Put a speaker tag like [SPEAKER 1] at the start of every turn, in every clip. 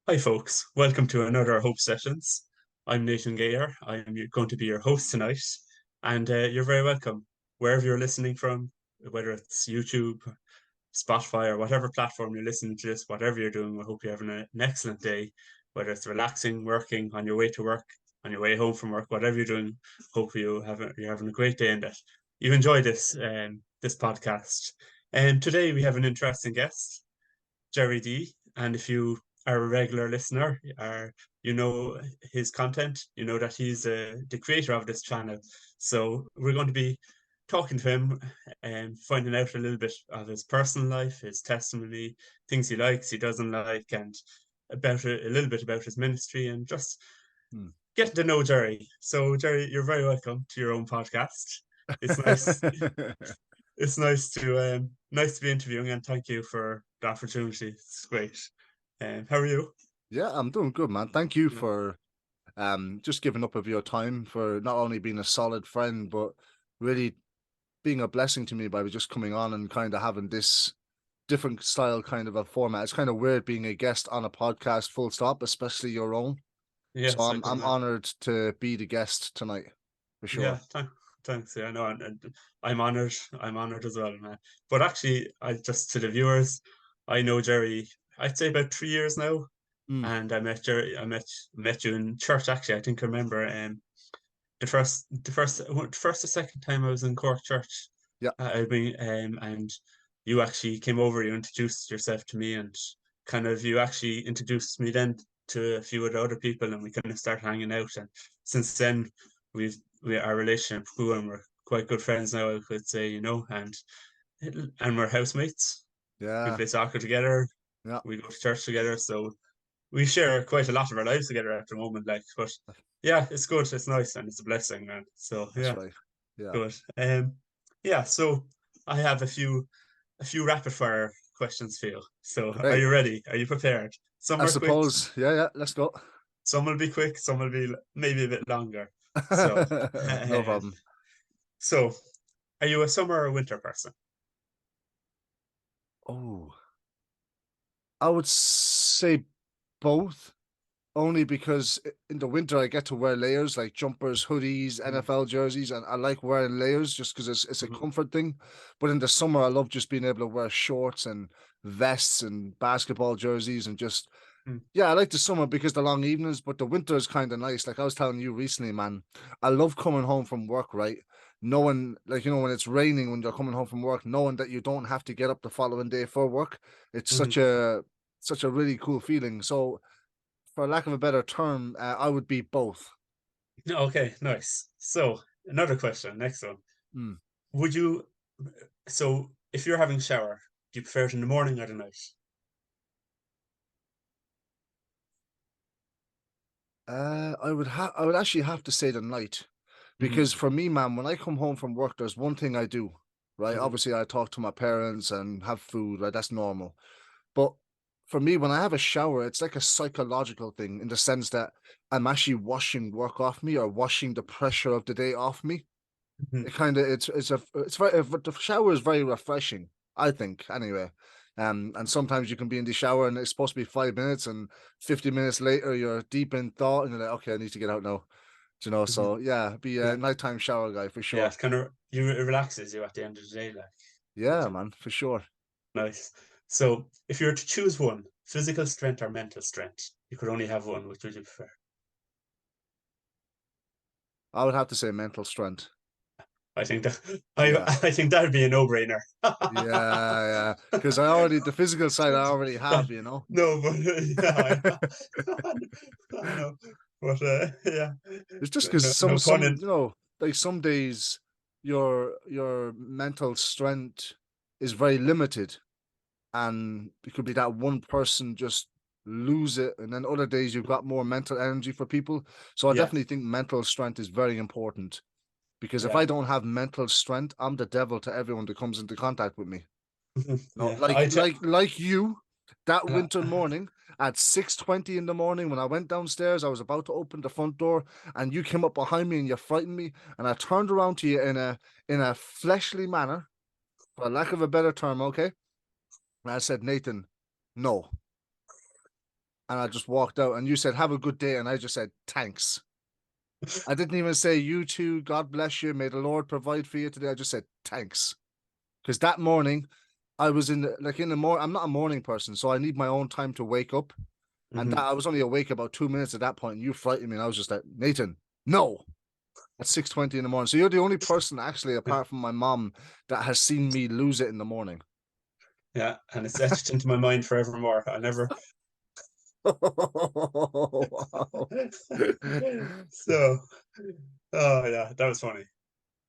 [SPEAKER 1] Hi, folks. Welcome to another Hope Sessions. I'm Nathan Gayer. I'm going to be your host tonight, and you're very welcome wherever you're listening from, whether it's YouTube, Spotify, or whatever platform you're listening to this, whatever you're doing. I hope you're having an excellent day, whether it's relaxing, working, on your way to work, on your way home from work, whatever you're doing. Hope you're having a great day and that you enjoy this podcast. And today we have an interesting guest. Gerry D. And if you are a regular listener, or you know his content, you know that he's the creator of this channel. So we're going to be talking to him and finding out a little bit of his personal life, his testimony, things he likes, he doesn't like, and a little bit about his ministry, and just
[SPEAKER 2] Hmm.
[SPEAKER 1] getting to know Gerry. So Gerry, you're very welcome to your own podcast. It's nice. It's nice to be interviewing, and thank you for the opportunity. It's great. How are you?
[SPEAKER 2] Yeah, I'm doing good, man. Thank you
[SPEAKER 1] Yeah.
[SPEAKER 2] for just giving up of your time, for not only being a solid friend, but really being a blessing to me by just coming on and kind of having this different style kind of a format. It's kind of weird being a guest on a podcast, full stop, especially your own. So
[SPEAKER 1] Yes, I
[SPEAKER 2] I'm
[SPEAKER 1] can
[SPEAKER 2] I'm
[SPEAKER 1] imagine.
[SPEAKER 2] honored to be the guest tonight, for
[SPEAKER 1] Yeah,
[SPEAKER 2] sure.
[SPEAKER 1] thanks. Yeah, no, and I'm honored. I'm honored as well, man. But actually, I just to the viewers, I know Gerry. I'd say about 3 years now,
[SPEAKER 2] Mm,
[SPEAKER 1] and I met Gerry. I met you in church. Actually, I think I remember. The first or second time I was in Cork Church,
[SPEAKER 2] yeah,
[SPEAKER 1] I've been and you actually came over, you introduced yourself to me, and kind of you actually introduced me then to a few of the other people, and we kind of started hanging out. And since then, our relationship grew, and we're quite good friends now, I could say, and we're housemates. We
[SPEAKER 2] yeah,
[SPEAKER 1] play soccer together,
[SPEAKER 2] yeah.
[SPEAKER 1] we go to church together, so we share quite a lot of our lives together at the moment. But yeah, it's good, it's nice, and it's a blessing, man. So
[SPEAKER 2] That's
[SPEAKER 1] yeah,
[SPEAKER 2] right. Yeah,
[SPEAKER 1] good. Yeah. So I have a few rapid fire questions for you. So are
[SPEAKER 2] great.
[SPEAKER 1] you ready? Are you prepared? Some
[SPEAKER 2] I
[SPEAKER 1] are quick,
[SPEAKER 2] suppose. Yeah, yeah. Let's go.
[SPEAKER 1] some will be quick, some will be maybe a bit longer. So,
[SPEAKER 2] No
[SPEAKER 1] uh,
[SPEAKER 2] problem.
[SPEAKER 1] so are you a summer or winter person?
[SPEAKER 2] Oh, I would say both. Only because in the winter I get to wear layers like jumpers, hoodies,
[SPEAKER 1] Mhm,
[SPEAKER 2] NFL jerseys, and I like wearing layers just because it's a
[SPEAKER 1] mhm,
[SPEAKER 2] comfort thing. But in the summer, I love just being able to wear shorts and vests and basketball jerseys and just
[SPEAKER 1] mhm,
[SPEAKER 2] yeah, I like the summer because the long evenings, but the winter is kind of nice. Like I was telling you recently, man, I love coming home from work, right? Knowing, like, when it's raining when you're coming home from work, knowing that you don't have to get up the following day for work. It's
[SPEAKER 1] mhm.
[SPEAKER 2] such a really cool feeling. So for lack of a better term, I would be both.
[SPEAKER 1] Okay, nice. So another question, next one.
[SPEAKER 2] Mm.
[SPEAKER 1] Would you, so if you're having a shower, do you prefer it in the morning or the night?
[SPEAKER 2] I would actually have to say the night because
[SPEAKER 1] Mhm,
[SPEAKER 2] for me, man, when I come home from work, there's one thing I do, right?
[SPEAKER 1] mhm,
[SPEAKER 2] Obviously, I talk to my parents and have food, right? That's normal. But for me, when I have a shower, it's like a psychological thing in the sense that I'm actually washing work off me or washing the pressure of the day off me.
[SPEAKER 1] mhm.
[SPEAKER 2] It's very the shower is very refreshing, I think, anyway. And sometimes you can be in the shower and it's supposed to be 5 minutes, and 50 minutes later you're deep in thought and you're like, okay, I need to get out now.
[SPEAKER 1] Mhm.
[SPEAKER 2] So yeah, be a
[SPEAKER 1] Yeah,
[SPEAKER 2] nighttime shower guy for
[SPEAKER 1] yeah,
[SPEAKER 2] sure.
[SPEAKER 1] it kind of it relaxes you at the end of the day, like
[SPEAKER 2] Yeah,
[SPEAKER 1] which is
[SPEAKER 2] man, for sure.
[SPEAKER 1] nice. So, if you were to choose one, physical strength or mental strength, you could only have one. Which would you prefer?
[SPEAKER 2] I would have to say mental strength.
[SPEAKER 1] I think that I
[SPEAKER 2] Yeah.
[SPEAKER 1] I think that'd be a no-brainer.
[SPEAKER 2] Yeah, yeah. Because the physical side I already
[SPEAKER 1] That,
[SPEAKER 2] have.
[SPEAKER 1] no, but yeah, I know, but yeah,
[SPEAKER 2] It's just because
[SPEAKER 1] no, no pun in.
[SPEAKER 2] like some days your mental strength is very limited, and it could be that one person just lose it, and then other days you've got more mental energy for people. So I
[SPEAKER 1] Yeah,
[SPEAKER 2] definitely think mental strength is very important because if I
[SPEAKER 1] yeah,
[SPEAKER 2] don't have mental strength, I'm the devil to everyone that comes into contact with me. No,
[SPEAKER 1] yeah. I tell.
[SPEAKER 2] like you, that
[SPEAKER 1] Uh,
[SPEAKER 2] winter morning at 6:20 in the morning when I went downstairs, I was about to open the front door, and you came up behind me and you frightened me, and I turned around to you in a fleshly manner, for lack of a better term, okay? And I said, Nathan, no. and I just walked out. And you said, "Have a good day," and I just said, "Thanks." I didn't even say, "You too. God bless you. May the Lord provide for you today." I just said, "Thanks," because that morning I was in the morning. I'm not a morning person, so I need my own time to wake up. And that
[SPEAKER 1] Hmm.
[SPEAKER 2] I was only awake about 2 minutes at that point, and you frightened me. And I was just like, "Nathan, no." At 6:20 in the morning. So you're the only person actually,
[SPEAKER 1] Yeah,
[SPEAKER 2] apart from my mom, that has seen me lose it in the morning.
[SPEAKER 1] yeah, and it's etched into my mind forevermore. I never.
[SPEAKER 2] Wow.
[SPEAKER 1] So, oh yeah, that was funny.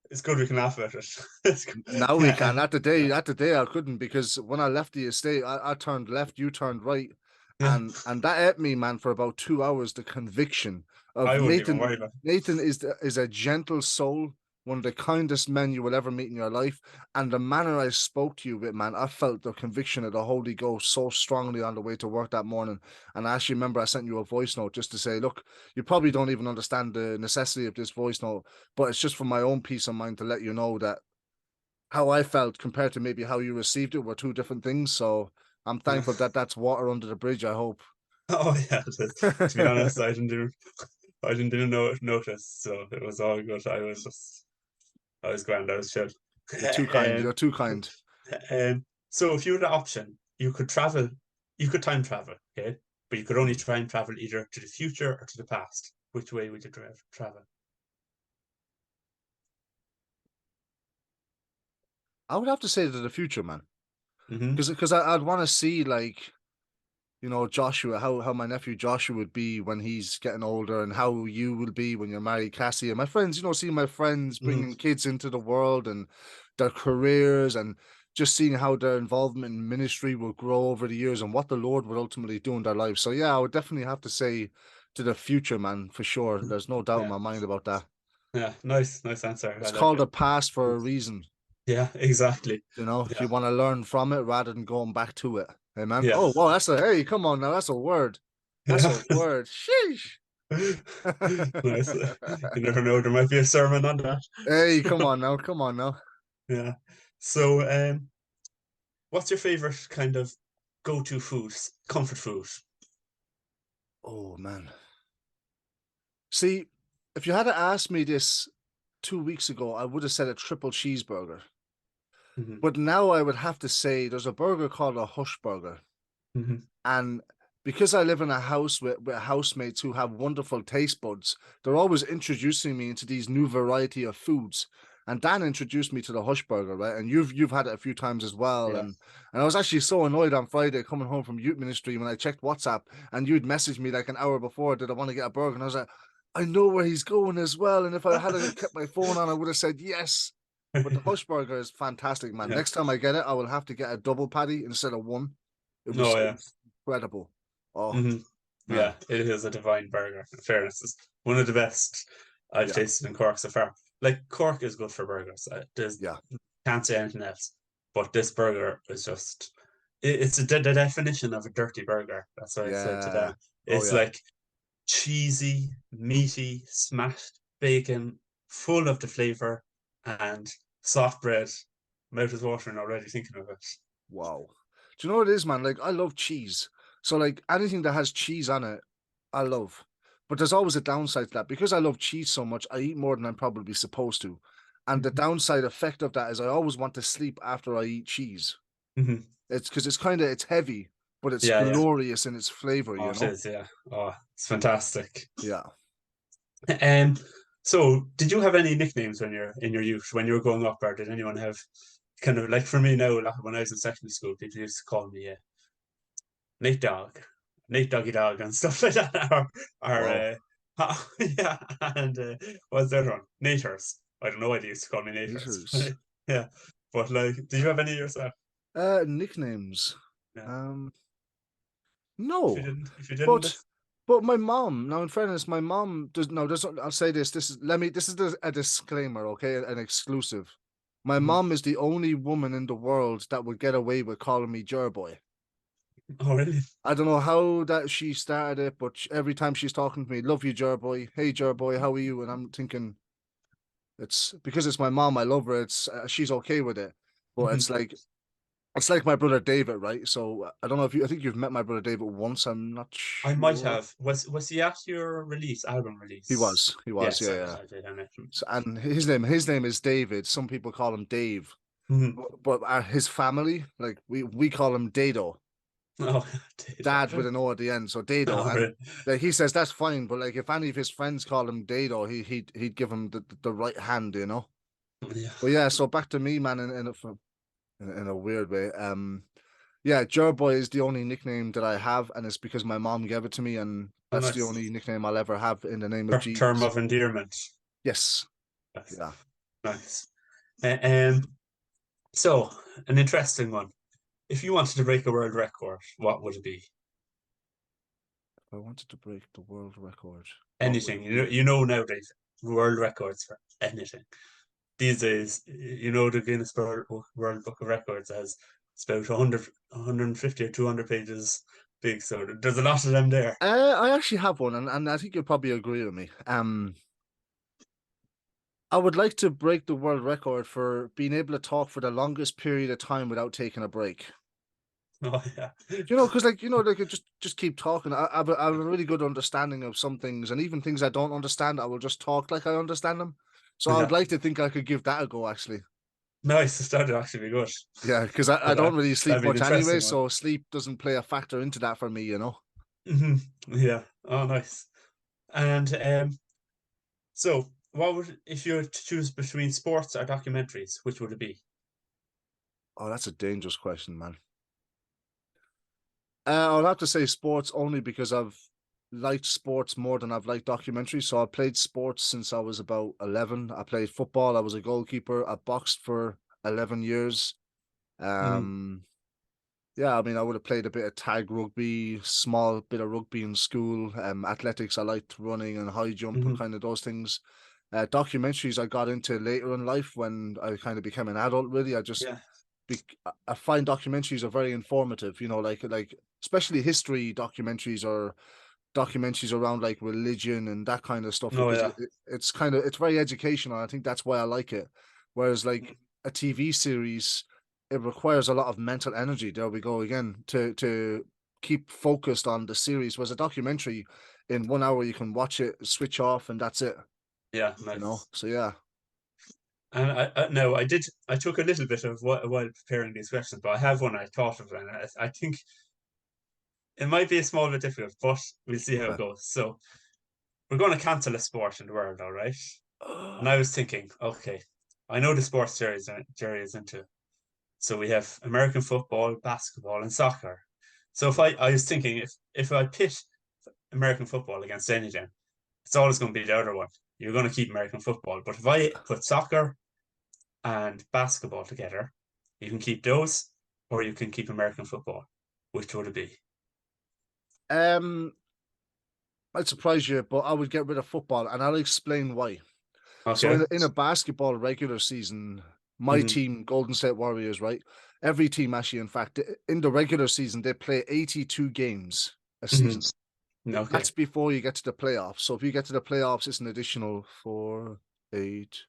[SPEAKER 1] It's good we can laugh about it. It's
[SPEAKER 2] Now we
[SPEAKER 1] good.
[SPEAKER 2] can. At the day I couldn't, because when I left the estate, I turned left, you turned right,
[SPEAKER 1] Yeah,
[SPEAKER 2] and that ate me, man, for about 2 hours. The conviction of
[SPEAKER 1] I wouldn't even
[SPEAKER 2] Nathan.
[SPEAKER 1] worry about
[SPEAKER 2] Nathan is a gentle soul, one of the kindest men you will ever meet in your life. And the manner I spoke to you with, man, I felt the conviction of the Holy Ghost so strongly on the way to work that morning. And I actually remember I sent you a voice note just to say, look, you probably don't even understand the necessity of this voice note, but it's just for my own peace of mind to let you know that how I felt compared to maybe how you received it were two different things. So I'm
[SPEAKER 1] it. Yeah.
[SPEAKER 2] thankful that that's water under the bridge, I hope.
[SPEAKER 1] Oh yeah, to be honest, I didn't even notice, so it was all good. I was grand, I was chill.
[SPEAKER 2] You're too kind.
[SPEAKER 1] Um,
[SPEAKER 2] You're too kind.
[SPEAKER 1] so if you had the option, you could time travel, okay? But you could only time travel either to the future or to the past. Which way would you travel?
[SPEAKER 2] I would have to say to the future, man,
[SPEAKER 1] Mm-hmm.
[SPEAKER 2] because I'd want to see, like, Joshua, how my nephew Joshua would be when he's getting older, and how you will be when you're married, Cassie, and my friends. Seeing my friends
[SPEAKER 1] Mm-hmm.
[SPEAKER 2] bringing kids into the world and their careers, and just seeing how their involvement in ministry will grow over the years, and what the Lord would ultimately do in their lives. So yeah, I would definitely have to say to the future, man, for sure. There's no doubt in
[SPEAKER 1] Yeah,
[SPEAKER 2] my mind about that.
[SPEAKER 1] yeah, nice answer. I
[SPEAKER 2] It's
[SPEAKER 1] like
[SPEAKER 2] called
[SPEAKER 1] it.
[SPEAKER 2] a past for a reason.
[SPEAKER 1] Yeah, exactly.
[SPEAKER 2] You
[SPEAKER 1] Yeah,
[SPEAKER 2] want to learn from it rather than going back to it. Hey, man.
[SPEAKER 1] yeah,
[SPEAKER 2] Oh, well, hey, come on now. That's a word. That's
[SPEAKER 1] yeah.
[SPEAKER 2] a word. Sheesh.
[SPEAKER 1] Nice. You never know, there might be a sermon on that.
[SPEAKER 2] Hey,
[SPEAKER 1] So,
[SPEAKER 2] come on now. Come on now.
[SPEAKER 1] yeah. So, what's your favorite kind of go-to food, comfort food?
[SPEAKER 2] Oh, man. See, if you had asked me this 2 weeks ago, I would have said a triple cheeseburger.
[SPEAKER 1] Hmm.
[SPEAKER 2] But now I would have to say there's a burger called a hush burger.
[SPEAKER 1] Hmm.
[SPEAKER 2] And because I live in a house with housemates who have wonderful taste buds, they're always introducing me into these new variety of foods. And Dan introduced me to the Hush Burger, right? And you've had it a few times as well.
[SPEAKER 1] Yeah.
[SPEAKER 2] And I was actually so annoyed on Friday coming home from youth ministry when I checked WhatsApp, and you'd messaged me like an hour before, did I want to get a burger? And I was like, I know where he's going as well. And if I had kept my phone on, I would have said yes. But the Hush Burger is fantastic, man.
[SPEAKER 1] Yeah.
[SPEAKER 2] Next time I get it, I will have to get a double patty instead of one. It was
[SPEAKER 1] No,
[SPEAKER 2] it
[SPEAKER 1] yeah.
[SPEAKER 2] was incredible. Oh,
[SPEAKER 1] Hmm.
[SPEAKER 2] man.
[SPEAKER 1] Yeah, it is a divine burger. In fairness, it's one of the best I've
[SPEAKER 2] Yeah.
[SPEAKER 1] tasted in Cork so far. Like Cork is good for burgers. There's
[SPEAKER 2] Yeah.
[SPEAKER 1] can't say anything else. But this burger is just it's the definition of a dirty burger. That's what I said to
[SPEAKER 2] Yeah.
[SPEAKER 1] them.
[SPEAKER 2] Oh,
[SPEAKER 1] It's
[SPEAKER 2] yeah.
[SPEAKER 1] like cheesy, meaty, smashed bacon, full of the flavor and soft bread. Mouth is watering already thinking of it.
[SPEAKER 2] Wow. Do you know what it is, man? Like, I love cheese. So, like, anything that has cheese on it, I love. But there's always a downside to that. Because I love cheese so much, I eat more than I'm probably supposed to. And the
[SPEAKER 1] Mhm.
[SPEAKER 2] downside effect of that is I always want to sleep after I eat cheese.
[SPEAKER 1] Mhm.
[SPEAKER 2] It's because it's heavy, but it's
[SPEAKER 1] Yeah, yeah.
[SPEAKER 2] glorious in its flavor,
[SPEAKER 1] Oh,
[SPEAKER 2] you
[SPEAKER 1] it
[SPEAKER 2] know?
[SPEAKER 1] is. Yeah. Oh, it's fantastic.
[SPEAKER 2] Yeah.
[SPEAKER 1] Um, so did you have any nicknames in your youth when you were growing up, or did anyone have kind of like for me now, like when I was in secondary school, people used to call me Nate Dog, Nate Doggy Dog, and stuff like that. Or
[SPEAKER 2] Wow.
[SPEAKER 1] yeah, and what's the other one? Naters. I don't know why they used to call me Naters.
[SPEAKER 2] Haters.
[SPEAKER 1] Yeah, but like, did you have any yourself?
[SPEAKER 2] Nicknames.
[SPEAKER 1] Yeah.
[SPEAKER 2] Um, no.
[SPEAKER 1] If you didn't,
[SPEAKER 2] But my mom, now in fairness, my mom does no doesn't I'll say this. This is a disclaimer, okay? An exclusive. My
[SPEAKER 1] Mhm.
[SPEAKER 2] mom is the only woman in the world that would get away with calling me Gerboy.
[SPEAKER 1] Oh really?
[SPEAKER 2] I don't know how that she started it, but every time she's talking to me, love you, Gerboy. Hey, Gerboy, how are you? And I'm thinking, it's because it's my mom. I love her. It's she's okay with it, but
[SPEAKER 1] Mhm.
[SPEAKER 2] it's like It's like my brother David, right? So I don't know if I think you've met my brother David once. I'm not
[SPEAKER 1] I might
[SPEAKER 2] sure.
[SPEAKER 1] have. Was he at your album
[SPEAKER 2] He
[SPEAKER 1] release?
[SPEAKER 2] was, he was,
[SPEAKER 1] Yes,
[SPEAKER 2] yeah, yeah.
[SPEAKER 1] I did. I met him.
[SPEAKER 2] So, and his name is David. Some people call him Dave,
[SPEAKER 1] Mhm.
[SPEAKER 2] but his family, like we call him Dado,
[SPEAKER 1] Oh, did
[SPEAKER 2] Dad with
[SPEAKER 1] I?
[SPEAKER 2] an O at the end, so Dado.
[SPEAKER 1] Oh,
[SPEAKER 2] And
[SPEAKER 1] really?
[SPEAKER 2] like he says that's fine, but like if any of his friends call him Dado, he'd give him the right hand, you know.
[SPEAKER 1] Yeah.
[SPEAKER 2] But yeah, so back to me, man, in a weird way. Yeah, Jerboy is the only nickname that I have, and it's because my mom gave it to me, and
[SPEAKER 1] Oh,
[SPEAKER 2] that's the only
[SPEAKER 1] nice.
[SPEAKER 2] nickname I'll ever have in the name of
[SPEAKER 1] Term
[SPEAKER 2] Jesus.
[SPEAKER 1] of endearment.
[SPEAKER 2] Yes.
[SPEAKER 1] Yes.
[SPEAKER 2] Yeah.
[SPEAKER 1] Nice. Uh, um, so, an interesting one. If you wanted to break a world record, what would it be?
[SPEAKER 2] If I wanted to break the world record, what would
[SPEAKER 1] Anything.
[SPEAKER 2] it be?
[SPEAKER 1] You know nowadays, world records for anything. These days, the Guinness World Book of Records has it's about 100, 150 or 200 pages big. So there's a lot of them there.
[SPEAKER 2] I actually have one, and I think you'll probably agree with me. I would like to break the world record for being able to talk for the longest period of time without taking a break.
[SPEAKER 1] Oh, yeah.
[SPEAKER 2] Because like just keep talking. I have a really good understanding of some things, and even things I don't understand, I will just talk like I understand them. So I would
[SPEAKER 1] Yeah.
[SPEAKER 2] like to think I could give that a go, actually.
[SPEAKER 1] Nice. That'd actually be good.
[SPEAKER 2] Yeah, because I
[SPEAKER 1] But
[SPEAKER 2] don't really sleep
[SPEAKER 1] that'd be an
[SPEAKER 2] much anyway,
[SPEAKER 1] interesting one.
[SPEAKER 2] so sleep doesn't play a factor into that for me, you know.
[SPEAKER 1] Hmm. Yeah. Oh, nice. And so what would if you were to choose between sports or documentaries, which would it be?
[SPEAKER 2] Oh, that's a dangerous question, man. I'll have to say sports only because I've liked sports more than I've liked documentaries. So I played sports since I was about 11. I played football. I was a goalkeeper. I boxed for 11 years.
[SPEAKER 1] Mm-hmm.
[SPEAKER 2] Um, yeah, I mean, I would have played a bit of tag rugby, small bit of rugby in school. Athletics, I liked running and high jump and
[SPEAKER 1] Mm-hmm.
[SPEAKER 2] kind of those things. Documentaries I got into later in life when I kind of became an adult. Really,
[SPEAKER 1] Yeah.
[SPEAKER 2] I find documentaries are very informative. Like especially history documentaries or documentaries around like religion and that kind of stuff
[SPEAKER 1] Oh,
[SPEAKER 2] because
[SPEAKER 1] yeah.
[SPEAKER 2] it's very educational. I think that's why I like it. Whereas like a TV series, it requires a lot of mental energy. There we go again to keep focused on the series. Whereas a documentary, in 1 hour you can watch it, switch off, and that's it.
[SPEAKER 1] Yeah. Nice.
[SPEAKER 2] So yeah.
[SPEAKER 1] And no, I took a little bit of what while preparing these questions, but I have one I thought of, and I think it might be a small bit difficult, but we'll see how it
[SPEAKER 2] Okay.
[SPEAKER 1] goes. So we're going to cancel a sport in the world, all right? And I was thinking, okay, I know the sports Jerry is into. So we have American football, basketball, and soccer. So I was thinking if I pit American football against anything, it's always going to be the other one. You're going to keep American football, but if I put soccer and basketball together, you can keep those, or you can keep American football. Which would it be?
[SPEAKER 2] Um, I'd surprise you, but I would get rid of football, and I'll explain why. So
[SPEAKER 1] Okay.
[SPEAKER 2] in a basketball regular season, my
[SPEAKER 1] Hmm.
[SPEAKER 2] team, Golden State Warriors, right? Every team actually, in fact, in the regular season, they play 82 games a
[SPEAKER 1] Hmm.
[SPEAKER 2] season.
[SPEAKER 1] Okay.
[SPEAKER 2] That's before you get to the playoffs. So if you get to the playoffs, it's an additional 4, 8,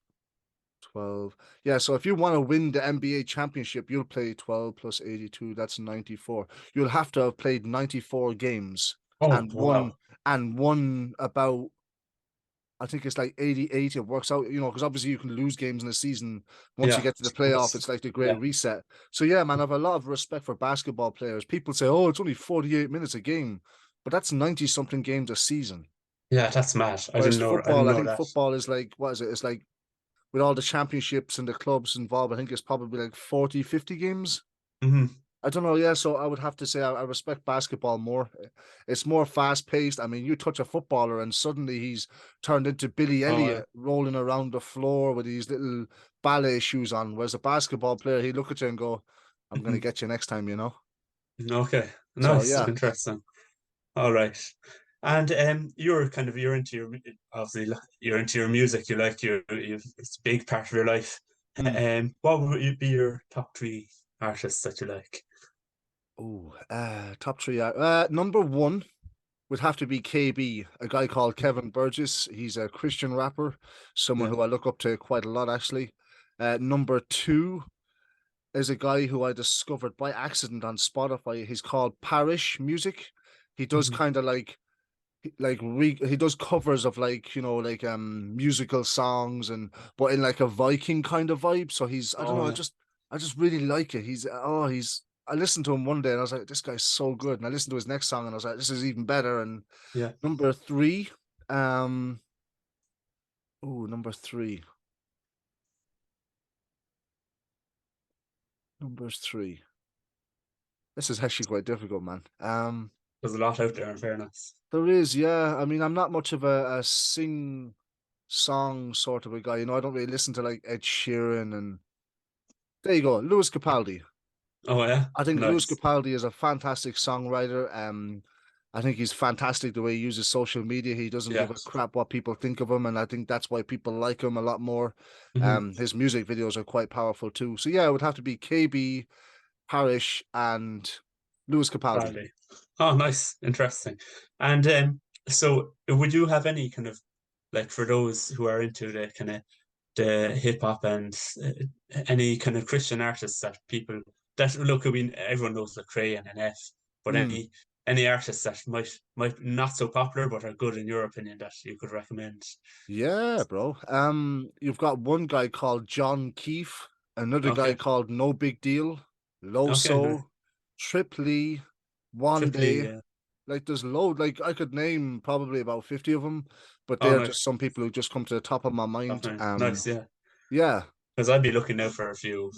[SPEAKER 2] 12. Yeah, so if you want to win the NBA championship, you'll play 12 plus 82. That's 94. You'll have to have played 94 games
[SPEAKER 1] Oh,
[SPEAKER 2] and won
[SPEAKER 1] wow.
[SPEAKER 2] about I think it's like 88. It works out, because obviously you can lose games in a season. Once you
[SPEAKER 1] Yeah.
[SPEAKER 2] get to the playoff,
[SPEAKER 1] That's,
[SPEAKER 2] it's like the great
[SPEAKER 1] yeah.
[SPEAKER 2] reset. So yeah, man, I have a lot of respect for basketball players. People say, "Oh, it's only 48 minutes a game," but that's 90 something games a season.
[SPEAKER 1] Yeah, that's mad.
[SPEAKER 2] Whereas
[SPEAKER 1] I didn't
[SPEAKER 2] football, I
[SPEAKER 1] know
[SPEAKER 2] think
[SPEAKER 1] that.
[SPEAKER 2] football is like, what is it? It's like with all the championships and the clubs involved, I think it's probably like 40, 50 games.
[SPEAKER 1] Hmm.
[SPEAKER 2] I don't know. Yeah, so I would have to say I respect basketball more. It's more fast paced. I mean, you touch a footballer and suddenly he's turned into Billy
[SPEAKER 1] Oh,
[SPEAKER 2] Elliot rolling around the floor with these little ballet shoes on. Whereas a basketball player, he'd look at you and go, "I'm going to
[SPEAKER 1] mhm.
[SPEAKER 2] get you next time," you know.
[SPEAKER 1] Okay.
[SPEAKER 2] So
[SPEAKER 1] Nice.
[SPEAKER 2] yeah.
[SPEAKER 1] Interesting. All right. And you're into your obviously you're into your music. It's a big part of your life.
[SPEAKER 2] Mm.
[SPEAKER 1] What would you be your top three artists that you like?
[SPEAKER 2] Oh, top three. Number one would have to be KB, a guy called Kevin Burgess. He's a Christian rapper, someone
[SPEAKER 1] Yeah.
[SPEAKER 2] who I look up to quite a lot, actually. Number two is a guy who I discovered by accident on Spotify. He's called Parish Music. He does
[SPEAKER 1] Hmm.
[SPEAKER 2] kind of he does covers of like musical songs and but in like a Viking kind of vibe. So he's I don't
[SPEAKER 1] Oh
[SPEAKER 2] know,
[SPEAKER 1] yeah,
[SPEAKER 2] I just really like it. He's I listened to him one day and I was like, this guy's so good. And I listened to his next song and I was like, this is even better. And
[SPEAKER 1] yeah.
[SPEAKER 2] number three, um, number three, numbers three. This is actually quite difficult, man.
[SPEAKER 1] There's a lot out there, in fairness.
[SPEAKER 2] There is, yeah. I mean, I'm not much of a sing song sort of a guy. You know, I don't really listen to like Ed Sheeran and there you go, Lewis Capaldi.
[SPEAKER 1] Oh yeah,
[SPEAKER 2] I think Lewis
[SPEAKER 1] nice.
[SPEAKER 2] Capaldi is a fantastic songwriter. I think he's fantastic the way he uses social media. He doesn't give
[SPEAKER 1] Yeah.
[SPEAKER 2] a crap what people think of him, and I think that's why people like him a lot more.
[SPEAKER 1] Hmm.
[SPEAKER 2] His music videos are quite powerful too. So yeah, it would have to be KB, Parish, and Lewis Capaldi.
[SPEAKER 1] Bradley. Oh, nice, interesting. And so, would you have any kind of like for those who are into the kind of the hip hop and any kind of Christian artists that people that look, I mean, everyone knows Lecrae and NF, but
[SPEAKER 2] Mm.
[SPEAKER 1] any artists that might not so popular but are good in your opinion that you could recommend?
[SPEAKER 2] Yeah, bro. You've got one guy called John Keefe, another guy
[SPEAKER 1] Okay,
[SPEAKER 2] called No Big Deal,
[SPEAKER 1] okay, no.
[SPEAKER 2] Loso, Trip Lee, One
[SPEAKER 1] Triply,
[SPEAKER 2] Day. Like there's load. Like I could name probably about 50 of them, but
[SPEAKER 1] oh,
[SPEAKER 2] they're just
[SPEAKER 1] nice,
[SPEAKER 2] some people who just come to the top of my mind.
[SPEAKER 1] okay, nice, yeah.
[SPEAKER 2] Yeah,
[SPEAKER 1] Because I'd be looking now for a few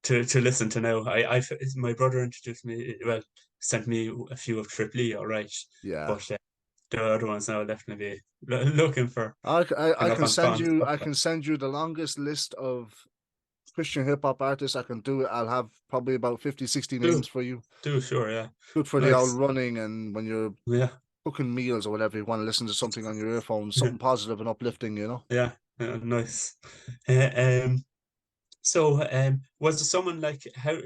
[SPEAKER 1] to listen to now. My brother introduced me, well, sent me a few of Triply, all right,
[SPEAKER 2] yeah.
[SPEAKER 1] but the other ones now I'll definitely be looking for
[SPEAKER 2] I
[SPEAKER 1] kind of
[SPEAKER 2] can
[SPEAKER 1] on
[SPEAKER 2] send you
[SPEAKER 1] Spotify.
[SPEAKER 2] I can send you the longest list of Christian hip hop artists. I can do it. I'll have probably about 50, 60
[SPEAKER 1] Do
[SPEAKER 2] names for you.
[SPEAKER 1] do sure, yeah,
[SPEAKER 2] Good for the old
[SPEAKER 1] nice,
[SPEAKER 2] running and when you're
[SPEAKER 1] yeah,
[SPEAKER 2] cooking meals or whatever, you want to listen to something on your earphones,
[SPEAKER 1] yeah,
[SPEAKER 2] something positive and uplifting, you know?
[SPEAKER 1] yeah, nice. Uh, um, so was there someone like how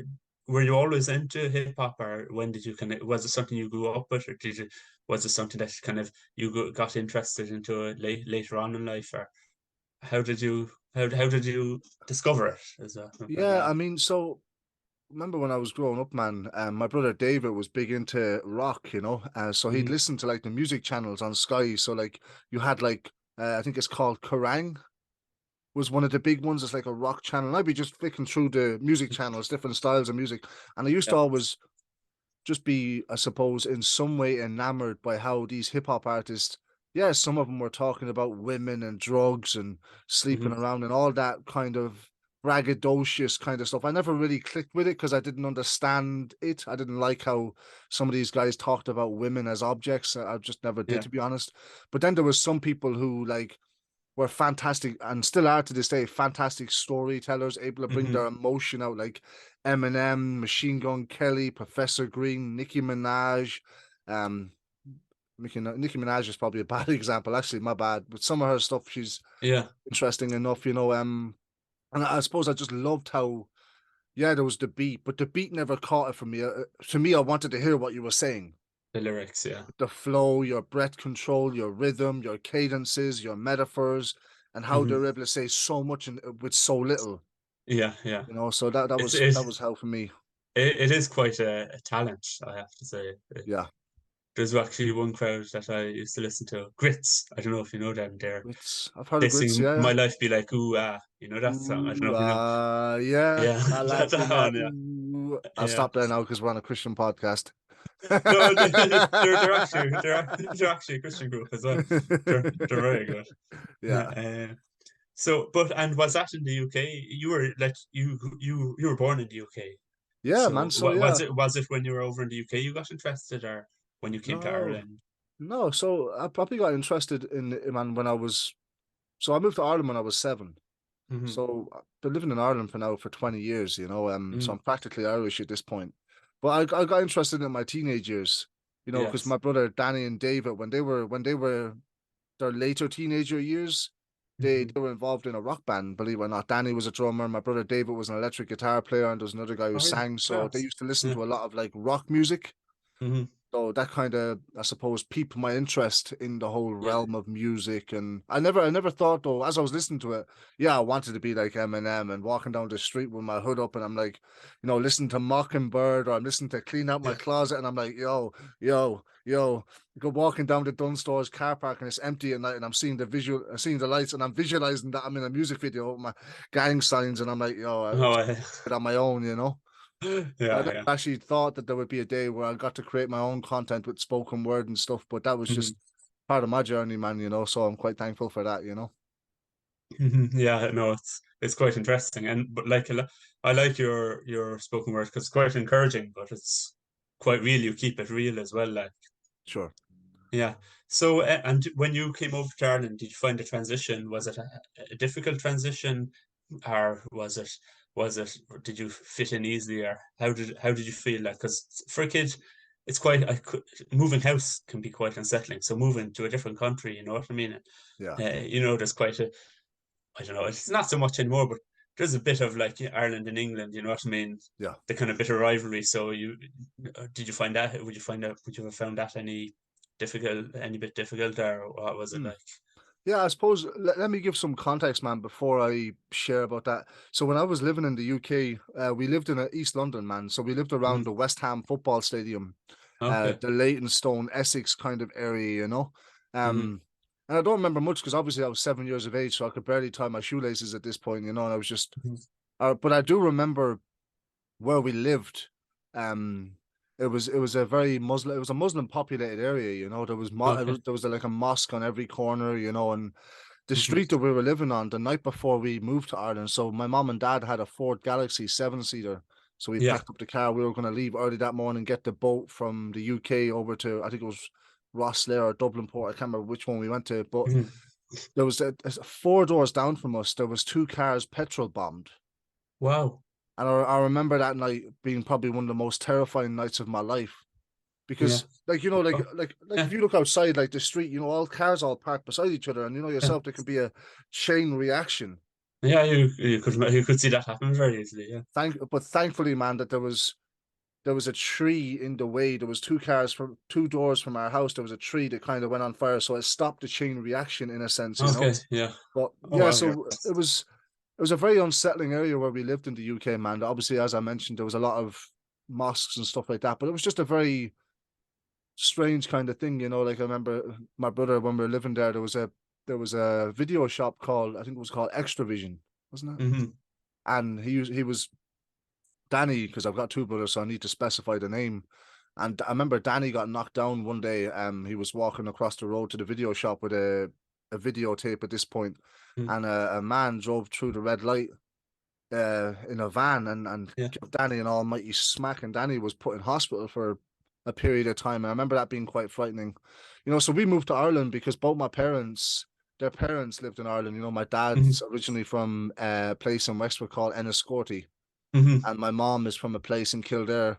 [SPEAKER 1] were you always into hip hop, or when did you kind of was it something you grew up with, or did you was it something that kind of got interested into it later on in life, or how did you discover it as a
[SPEAKER 2] Yeah, I
[SPEAKER 1] man?
[SPEAKER 2] mean, so remember when I was growing up, man, my brother David was big into rock, so he'd
[SPEAKER 1] Hmm.
[SPEAKER 2] listen to like the music channels on Sky. So like you had like I think it's called Kerrang was one of the big ones. It's like a rock channel. And I'd be just flicking through the music channels, different styles of music, and I used to
[SPEAKER 1] Yeah.
[SPEAKER 2] always just be, I suppose, in some way enamored by how these hip hop artists, yeah, some of them were talking about women and drugs and sleeping
[SPEAKER 1] Hmm.
[SPEAKER 2] around and all that kind of braggadocious kind of stuff. I never really clicked with it because I didn't understand it. I didn't like how some of these guys talked about women as objects. I just never did,
[SPEAKER 1] Yeah.
[SPEAKER 2] to be honest. But then there was some people who like were fantastic and still are to this day fantastic storytellers, able to bring
[SPEAKER 1] Hmm.
[SPEAKER 2] their emotion out, like Eminem, Machine Gun Kelly, Professor Green, Nicki Minaj. Um, Nicki Minaj is probably a bad example, actually, my bad. But some of her stuff, she's
[SPEAKER 1] Yeah.
[SPEAKER 2] interesting enough, And I suppose I just loved how, yeah, there was the beat, but the beat never caught it for me. To me, I wanted to hear what you were saying.
[SPEAKER 1] The lyrics. Yeah.
[SPEAKER 2] The flow, your breath control, your rhythm, your cadences, your metaphors, and how
[SPEAKER 1] Hmm.
[SPEAKER 2] they're able to say so much with so little.
[SPEAKER 1] Yeah. Yeah.
[SPEAKER 2] So that
[SPEAKER 1] It's
[SPEAKER 2] was that was hell for me.
[SPEAKER 1] it is quite a talent, I have to say.
[SPEAKER 2] Yeah,
[SPEAKER 1] There's actually one crowd that I used to listen to, Grits. I don't know if you know them.
[SPEAKER 2] grits. I've heard
[SPEAKER 1] They
[SPEAKER 2] of grits.
[SPEAKER 1] sing
[SPEAKER 2] Yeah,
[SPEAKER 1] "My
[SPEAKER 2] yeah.
[SPEAKER 1] Life Be Like Ooh Ah." You know that song? I don't know
[SPEAKER 2] Ooh,
[SPEAKER 1] if you know.
[SPEAKER 2] yeah.
[SPEAKER 1] Yeah,
[SPEAKER 2] My
[SPEAKER 1] that,
[SPEAKER 2] life
[SPEAKER 1] that
[SPEAKER 2] in a
[SPEAKER 1] one. Yeah,
[SPEAKER 2] ooh. I'll
[SPEAKER 1] yeah.
[SPEAKER 2] stop there now because we're on a Christian podcast.
[SPEAKER 1] No, they're actually a Christian group as well. They're very good.
[SPEAKER 2] Yeah.
[SPEAKER 1] So, but and was that in the UK? You were like you were born in the UK.
[SPEAKER 2] Yeah, man.
[SPEAKER 1] So
[SPEAKER 2] So
[SPEAKER 1] was
[SPEAKER 2] yeah.
[SPEAKER 1] it when you were over in the UK you got interested, or when you came to
[SPEAKER 2] No,
[SPEAKER 1] Ireland?
[SPEAKER 2] no. So I probably got interested in man when I was so I moved to Ireland when I was 7.
[SPEAKER 1] Hmm.
[SPEAKER 2] So I've been living in Ireland for now for 20 years, so
[SPEAKER 1] Hmm.
[SPEAKER 2] I'm practically Irish at this point. But I got interested in my teenage years, because
[SPEAKER 1] Yes.
[SPEAKER 2] my brother Danny and David, when they were their later teenager years,
[SPEAKER 1] Hmm.
[SPEAKER 2] they were involved in a rock band, believe it or not. Danny was a drummer, my brother David was an electric guitar player, and there was another guy who
[SPEAKER 1] Oh, really?
[SPEAKER 2] sang. So they
[SPEAKER 1] Class.
[SPEAKER 2] used to listen
[SPEAKER 1] Yeah.
[SPEAKER 2] to a lot of like rock music.
[SPEAKER 1] Hmm.
[SPEAKER 2] So that kind of, I suppose, piqued my interest in the whole
[SPEAKER 1] Yeah.
[SPEAKER 2] realm of music. And I never thought though, as I was listening to it, yeah, I wanted to be like Eminem and walking down the street with my hood up, and I'm like, listening to Mockingbird, or I'm listening to Clean Out My
[SPEAKER 1] Yeah.
[SPEAKER 2] Closet, and I'm like, yo, yo, go walking down the Dunn Stores car park and it's empty at night, and seeing the lights, and I'm visualizing that I'm in a music video with my gang signs, and I'm like, yo, I
[SPEAKER 1] Oh,
[SPEAKER 2] did it on my own.
[SPEAKER 1] yeah,
[SPEAKER 2] I never
[SPEAKER 1] yeah.
[SPEAKER 2] actually thought that there would be a day where I got to create my own content with spoken word and stuff, but that was
[SPEAKER 1] Mhm.
[SPEAKER 2] just part of my journey, man. So I'm quite thankful for that.
[SPEAKER 1] Mhm. Yeah, no, it's quite interesting, and but like I like your spoken word because it's quite encouraging, but it's quite real. You keep it real as well, like.
[SPEAKER 2] Sure.
[SPEAKER 1] Yeah. So, and when you came over to Ireland, did you find the transition? Was it a difficult transition, or did you fit in easily, or how did you feel like? Because for a kid, it's quite, moving house can be quite unsettling. So moving to a different country, you know what I mean?
[SPEAKER 2] Yeah.
[SPEAKER 1] There's quite I don't know, it's not so much anymore, but there's a bit of like Ireland and England, you know what I mean?
[SPEAKER 2] Yeah.
[SPEAKER 1] The kind of bit of rivalry. So did you find that? Would you have found that any bit difficult, or what was it
[SPEAKER 2] Hmm.
[SPEAKER 1] like?
[SPEAKER 2] Yeah, I suppose let me give some context, man, before I share about that. So when I was living in the UK, we lived in East London, man. So we lived around
[SPEAKER 1] Mhm.
[SPEAKER 2] the West Ham football stadium,
[SPEAKER 1] Okay.
[SPEAKER 2] the Leytonstone, Essex kind of area.
[SPEAKER 1] Hmm.
[SPEAKER 2] Um, and I don't remember much because obviously I was 7 years of age, so I could barely tie my shoelaces at this point. And I was just,
[SPEAKER 1] Hmm.
[SPEAKER 2] but I do remember where we lived. Um, it was a Muslim populated area.
[SPEAKER 1] Okay.
[SPEAKER 2] There was like a mosque on every corner. And the
[SPEAKER 1] Hmm.
[SPEAKER 2] street that we were living on the night before we moved to Ireland. So my mom and dad had a Ford Galaxy 7-seater. So we
[SPEAKER 1] Yeah.
[SPEAKER 2] packed up the car. We were going to leave early that morning, get the boat from the UK over to, I think it was Rosslare or Dublin Port. I can't remember which one we went to, but
[SPEAKER 1] Hmm.
[SPEAKER 2] there was 4 doors down from us. There was 2 cars petrol bombed.
[SPEAKER 1] Wow.
[SPEAKER 2] And I remember that night being probably one of the most terrifying nights of my life
[SPEAKER 1] Yeah.
[SPEAKER 2] because, like
[SPEAKER 1] Oh,
[SPEAKER 2] if
[SPEAKER 1] yeah.
[SPEAKER 2] you look outside, like the street, all cars all parked beside each other, and
[SPEAKER 1] Yeah.
[SPEAKER 2] yourself, there can be a chain reaction.
[SPEAKER 1] Yeah. You could see that happen very easily. Yeah.
[SPEAKER 2] But thankfully, man, that there was a tree in the way. There was 2 cars from 2 doors from our house. There was a tree that kind of went on fire, so it stopped the chain reaction in a sense.
[SPEAKER 1] Okay. Yeah.
[SPEAKER 2] But
[SPEAKER 1] Oh
[SPEAKER 2] yeah,
[SPEAKER 1] wow. Yeah.
[SPEAKER 2] so it was a very unsettling area where we lived in the UK, man. Obviously, as I mentioned, there was a lot of mosques and stuff like that, but it was just a very strange kind of thing. Like I remember my brother when we were living there, there was a video shop called, I think it was called Extravision, wasn't it?
[SPEAKER 1] Hmm.
[SPEAKER 2] And he was Danny, because I've got 2 brothers, so I need to specify the name. And I remember Danny got knocked down one day. He was walking across the road to the video shop with a videotape at this point, and a man drove through the red light in a van and
[SPEAKER 1] Yeah.
[SPEAKER 2] give Danny an almighty smack, and Danny was put in hospital for a period of time. And I remember that being quite frightening. So we moved to Ireland because both their parents lived in Ireland. My
[SPEAKER 1] Hmm.
[SPEAKER 2] dad's originally from a place in Wexford called Enniscorthy,
[SPEAKER 1] Hmm.
[SPEAKER 2] and my mom is from a place in Kildare.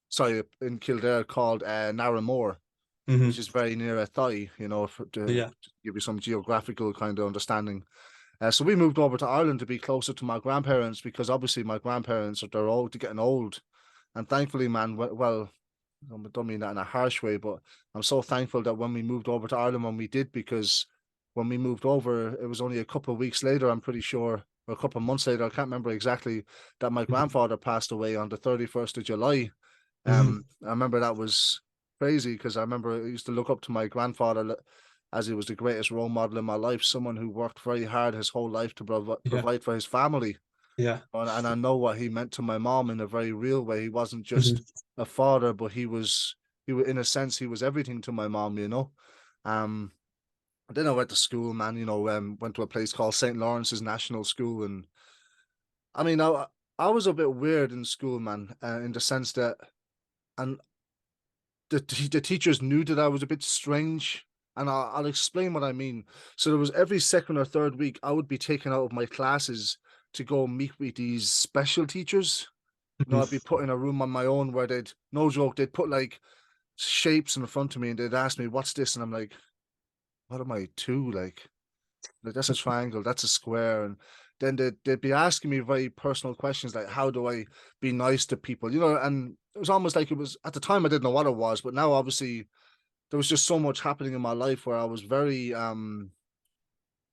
[SPEAKER 2] Sorry, in Kildare called Narramore, which
[SPEAKER 1] Hmm.
[SPEAKER 2] is very near Athy, to
[SPEAKER 1] Yeah.
[SPEAKER 2] give you some geographical kind of understanding. So we moved over to Ireland to be closer to my grandparents because obviously my grandparents they're getting old, and thankfully, man, well, I don't mean that in a harsh way, but I'm so thankful that when we moved over to Ireland when we did, because when we moved over, it was only a couple of weeks later, I'm pretty sure, or a couple of months later, I can't remember exactly, that my grandfather passed away on the 31st of July.
[SPEAKER 1] Hmm.
[SPEAKER 2] I remember that was crazy because I remember I used to look up to my grandfather as he was the greatest role model in my life, someone who worked very hard his whole life to
[SPEAKER 1] Yeah.
[SPEAKER 2] provide for his family.
[SPEAKER 1] Yeah.
[SPEAKER 2] And I know what he meant to my mom in a very real way. He wasn't
[SPEAKER 1] Hmm.
[SPEAKER 2] just a father, but in a sense, he was everything to my mom. Um, then I went to school, man, went to a place called St. Lawrence's National School. And I mean, I was a bit weird in school, man, in the sense that, and the teachers knew that I was a bit strange, and I'll explain what I mean. So there was every second or third week I would be taken out of my classes to go meet with these special teachers. I'd be put in a room on my own where no joke, they'd put like shapes in front of me and they'd ask me, "What's this?" And I'm like, "What am I two?" Like that's a triangle, that's a square. And then they'd be asking me very personal questions like, how do I be nice to people? And it was almost like it was at the time I didn't know what it was, but now obviously there was just so much happening in my life where I was very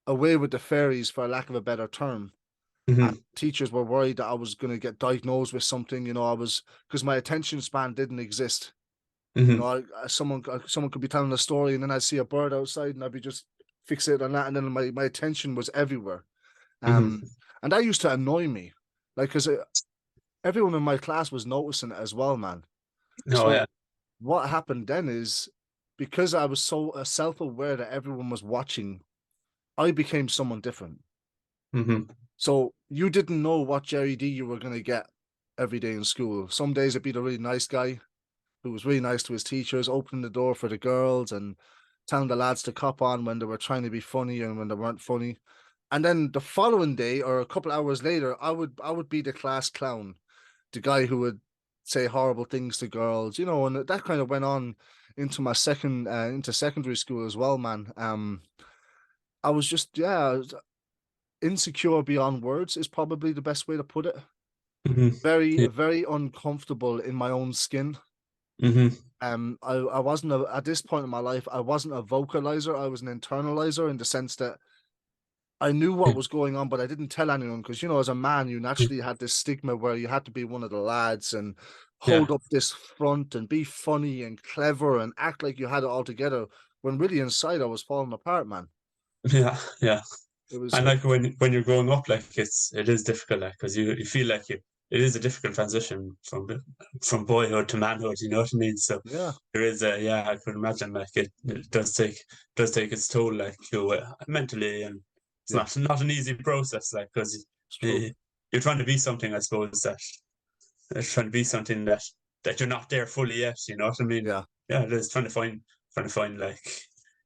[SPEAKER 2] away with the fairies, for lack of a better term. And
[SPEAKER 1] Hmm.
[SPEAKER 2] teachers were worried that I was going to get diagnosed with something. I was, because my attention span didn't exist.
[SPEAKER 1] Hmm.
[SPEAKER 2] Someone could be telling a story, and then I'd see a bird outside, and I'd be just fixated on that, and then my attention was everywhere.
[SPEAKER 1] Hmm.
[SPEAKER 2] And that used to annoy me, like because everyone in my class was noticing it as well, man.
[SPEAKER 1] Oh yeah.
[SPEAKER 2] So what happened then is, because I was so self-aware that everyone was watching, I became someone different.
[SPEAKER 1] Hmm.
[SPEAKER 2] So you didn't know what Jerry D you were going to get every day in school. Some days it'd be the really nice guy who was really nice to his teachers, opening the door for the girls and telling the lads to cop on when they were trying to be funny and when they weren't funny. And then the following day or a couple hours later, I would be the class clown, the guy who would say horrible things to girls, and that kind of went on into my into secondary school as well, man. I was just insecure beyond words is probably the best way to put it.
[SPEAKER 1] Hmm.
[SPEAKER 2] Very,
[SPEAKER 1] Yeah.
[SPEAKER 2] very uncomfortable in my own skin.
[SPEAKER 1] Hmm.
[SPEAKER 2] I wasn't at this point in my life, I wasn't a vocalizer. I was an internalizer in the sense that I knew what was going on, but I didn't tell anyone because, as a man, you naturally had this stigma where you had to be one of the lads and
[SPEAKER 1] Yeah.
[SPEAKER 2] hold up this front and be funny and clever and act like you had it all together. When really inside, I was falling apart, man.
[SPEAKER 1] Yeah. Yeah.
[SPEAKER 2] It was,
[SPEAKER 1] And
[SPEAKER 2] it,
[SPEAKER 1] like when you're growing up, like it is difficult, like because you feel like it is a difficult transition from boyhood to manhood. You know what I mean? So
[SPEAKER 2] yeah,
[SPEAKER 1] there is a yeah, I could imagine like it does take its toll, like mentally, and it's
[SPEAKER 2] yeah,
[SPEAKER 1] not an easy process, like because
[SPEAKER 2] it's true.
[SPEAKER 1] you, you're trying to be something, I suppose that trying to be something that you're not there fully yet. You know what I mean?
[SPEAKER 2] Yeah,
[SPEAKER 1] Yeah, it is trying to find like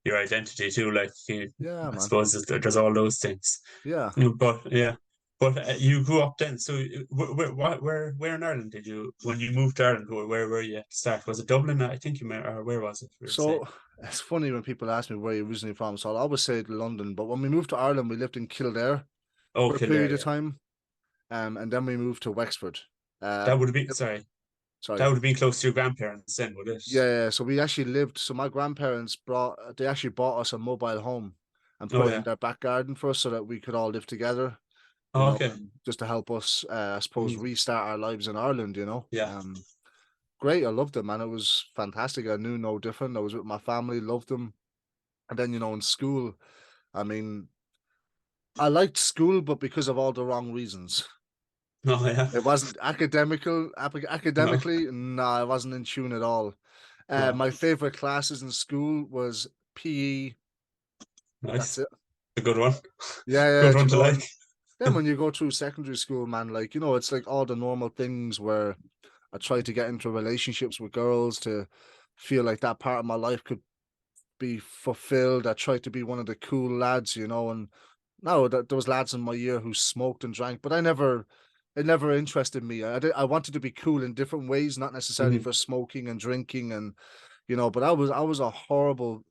[SPEAKER 1] your identity too. Like
[SPEAKER 2] yeah,
[SPEAKER 1] I
[SPEAKER 2] man.
[SPEAKER 1] suppose there's all those things.
[SPEAKER 2] Yeah.
[SPEAKER 1] But yeah, but you grew up then. So where in Ireland did you when you moved to Ireland? Where were you at the start? Was it Dublin? I think you meant, or where was it? We were saying.
[SPEAKER 2] So it's funny when people ask me where you're originally from. So I'll always say London. But when we moved to Ireland, we lived in Kildare
[SPEAKER 1] Oh,
[SPEAKER 2] for a period
[SPEAKER 1] Kildare.
[SPEAKER 2] of
[SPEAKER 1] Yeah,
[SPEAKER 2] time. And then we moved to Wexford. Uh,
[SPEAKER 1] that would have been
[SPEAKER 2] yep,
[SPEAKER 1] sorry. That
[SPEAKER 2] sorry.
[SPEAKER 1] would have been close to your grandparents then, would it?
[SPEAKER 2] Yeah, so we actually lived. So my grandparents they actually bought us a mobile home and
[SPEAKER 1] Oh
[SPEAKER 2] put it in
[SPEAKER 1] yeah.
[SPEAKER 2] their back garden for us so that we could all live together,
[SPEAKER 1] Oh, okay.
[SPEAKER 2] and just to help us, I suppose,
[SPEAKER 1] Mhm.
[SPEAKER 2] restart our lives in Ireland.
[SPEAKER 1] Yeah.
[SPEAKER 2] Great. I loved it, man. It was fantastic. I knew no different. I was with my family, loved them. And then, in school, I mean, I liked school, but because of all the wrong reasons.
[SPEAKER 1] Oh yeah.
[SPEAKER 2] It wasn't
[SPEAKER 1] No.
[SPEAKER 2] academically. No, I wasn't in tune at all.
[SPEAKER 1] No.
[SPEAKER 2] My favorite classes in school was PE. That's
[SPEAKER 1] Nice.
[SPEAKER 2] it.
[SPEAKER 1] A good one.
[SPEAKER 2] Yeah,
[SPEAKER 1] Good
[SPEAKER 2] do
[SPEAKER 1] one
[SPEAKER 2] you
[SPEAKER 1] to
[SPEAKER 2] know?
[SPEAKER 1] like.
[SPEAKER 2] And then when you go through secondary school, man, like it's like all the normal things where I tried to get into relationships with girls to feel like that part of my life could be fulfilled. I tried to be one of the cool lads. And no, there was lads in my year who smoked and drank, but it never interested me. I wanted to be cool in different ways, not necessarily
[SPEAKER 1] Hmm.
[SPEAKER 2] for smoking and drinking but I was a horrible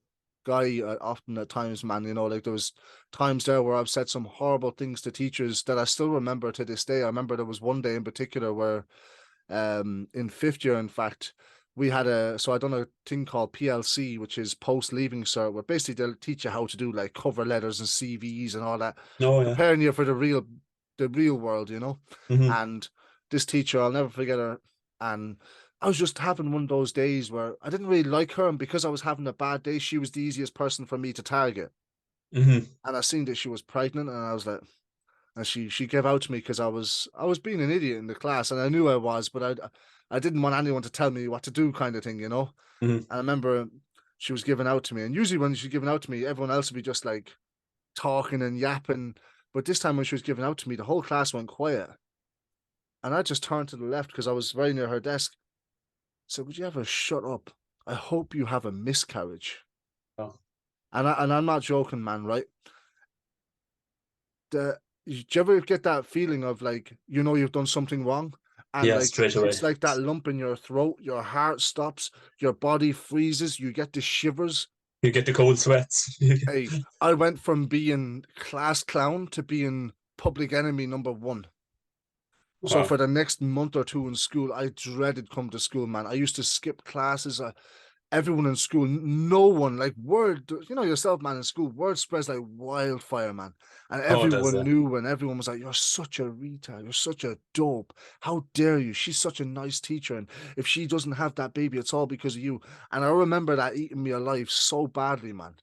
[SPEAKER 2] guy often at times, man. Like there was times there where I've said some horrible things to teachers that I still remember to this day. I remember there was one day in particular where in fifth year, in fact, we had I done a thing called PLC, which is post leaving cert, where basically they'll teach you how to do like cover letters and CVs and all that,
[SPEAKER 1] Oh yeah.
[SPEAKER 2] preparing you for the real world.
[SPEAKER 1] Hmm.
[SPEAKER 2] And this teacher, I'll never forget her. And I was just having one of those days where I didn't really like her, and because I was having a bad day, she was the easiest person for me to target.
[SPEAKER 1] Hmm.
[SPEAKER 2] And I seen that she was pregnant, and I was like, and she gave out to me because I was being an idiot in the class, and I knew I was, but I didn't want anyone to tell me what to do, kind of thing.
[SPEAKER 1] Hmm.
[SPEAKER 2] And I remember she was giving out to me, and usually when she's giving out to me, everyone else would be just like talking and yapping. But this time when she was giving out to me, the whole class went quiet, and I just turned to the left because I was very near her desk. So would you ever shut up? I hope you have a miscarriage.
[SPEAKER 1] Oh
[SPEAKER 2] And I'm not joking, man. Right? Do you ever get that feeling of like you've done something wrong, and
[SPEAKER 1] yeah.
[SPEAKER 2] like
[SPEAKER 1] Straight away.
[SPEAKER 2] it's like that lump in your throat, your heart stops, your body freezes, you get the shivers.
[SPEAKER 1] You get the cold sweats.
[SPEAKER 2] Hey, I went from being class clown to being public enemy number one. So
[SPEAKER 1] Wow.
[SPEAKER 2] for the next month or two in school, I dreaded come to school, man. I used to skip classes. Everyone in school, no one, like word, yourself, man, in school, word spreads like wildfire, man. And
[SPEAKER 1] Oh, it does.
[SPEAKER 2] everyone knew, and everyone was like, "You're such a retard. You're such a dope. How dare you? She's such a nice teacher. And if she doesn't have that baby, it's all because of you." And I remember that eating me alive so badly, man.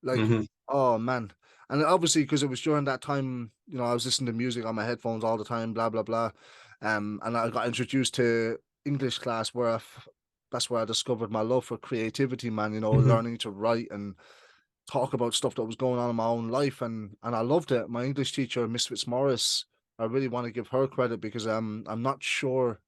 [SPEAKER 2] Like,
[SPEAKER 1] Hmm.
[SPEAKER 2] oh, man. And obviously, because it was during that time, I was listening to music on my headphones all the time, blah, blah, blah. And I got introduced to English class that's where I discovered my love for creativity, man,
[SPEAKER 1] Hmm.
[SPEAKER 2] learning to write and talk about stuff that was going on in my own life. And I loved it. My English teacher, Miss Fitzmaurice, I really want to give her credit because I'm not sure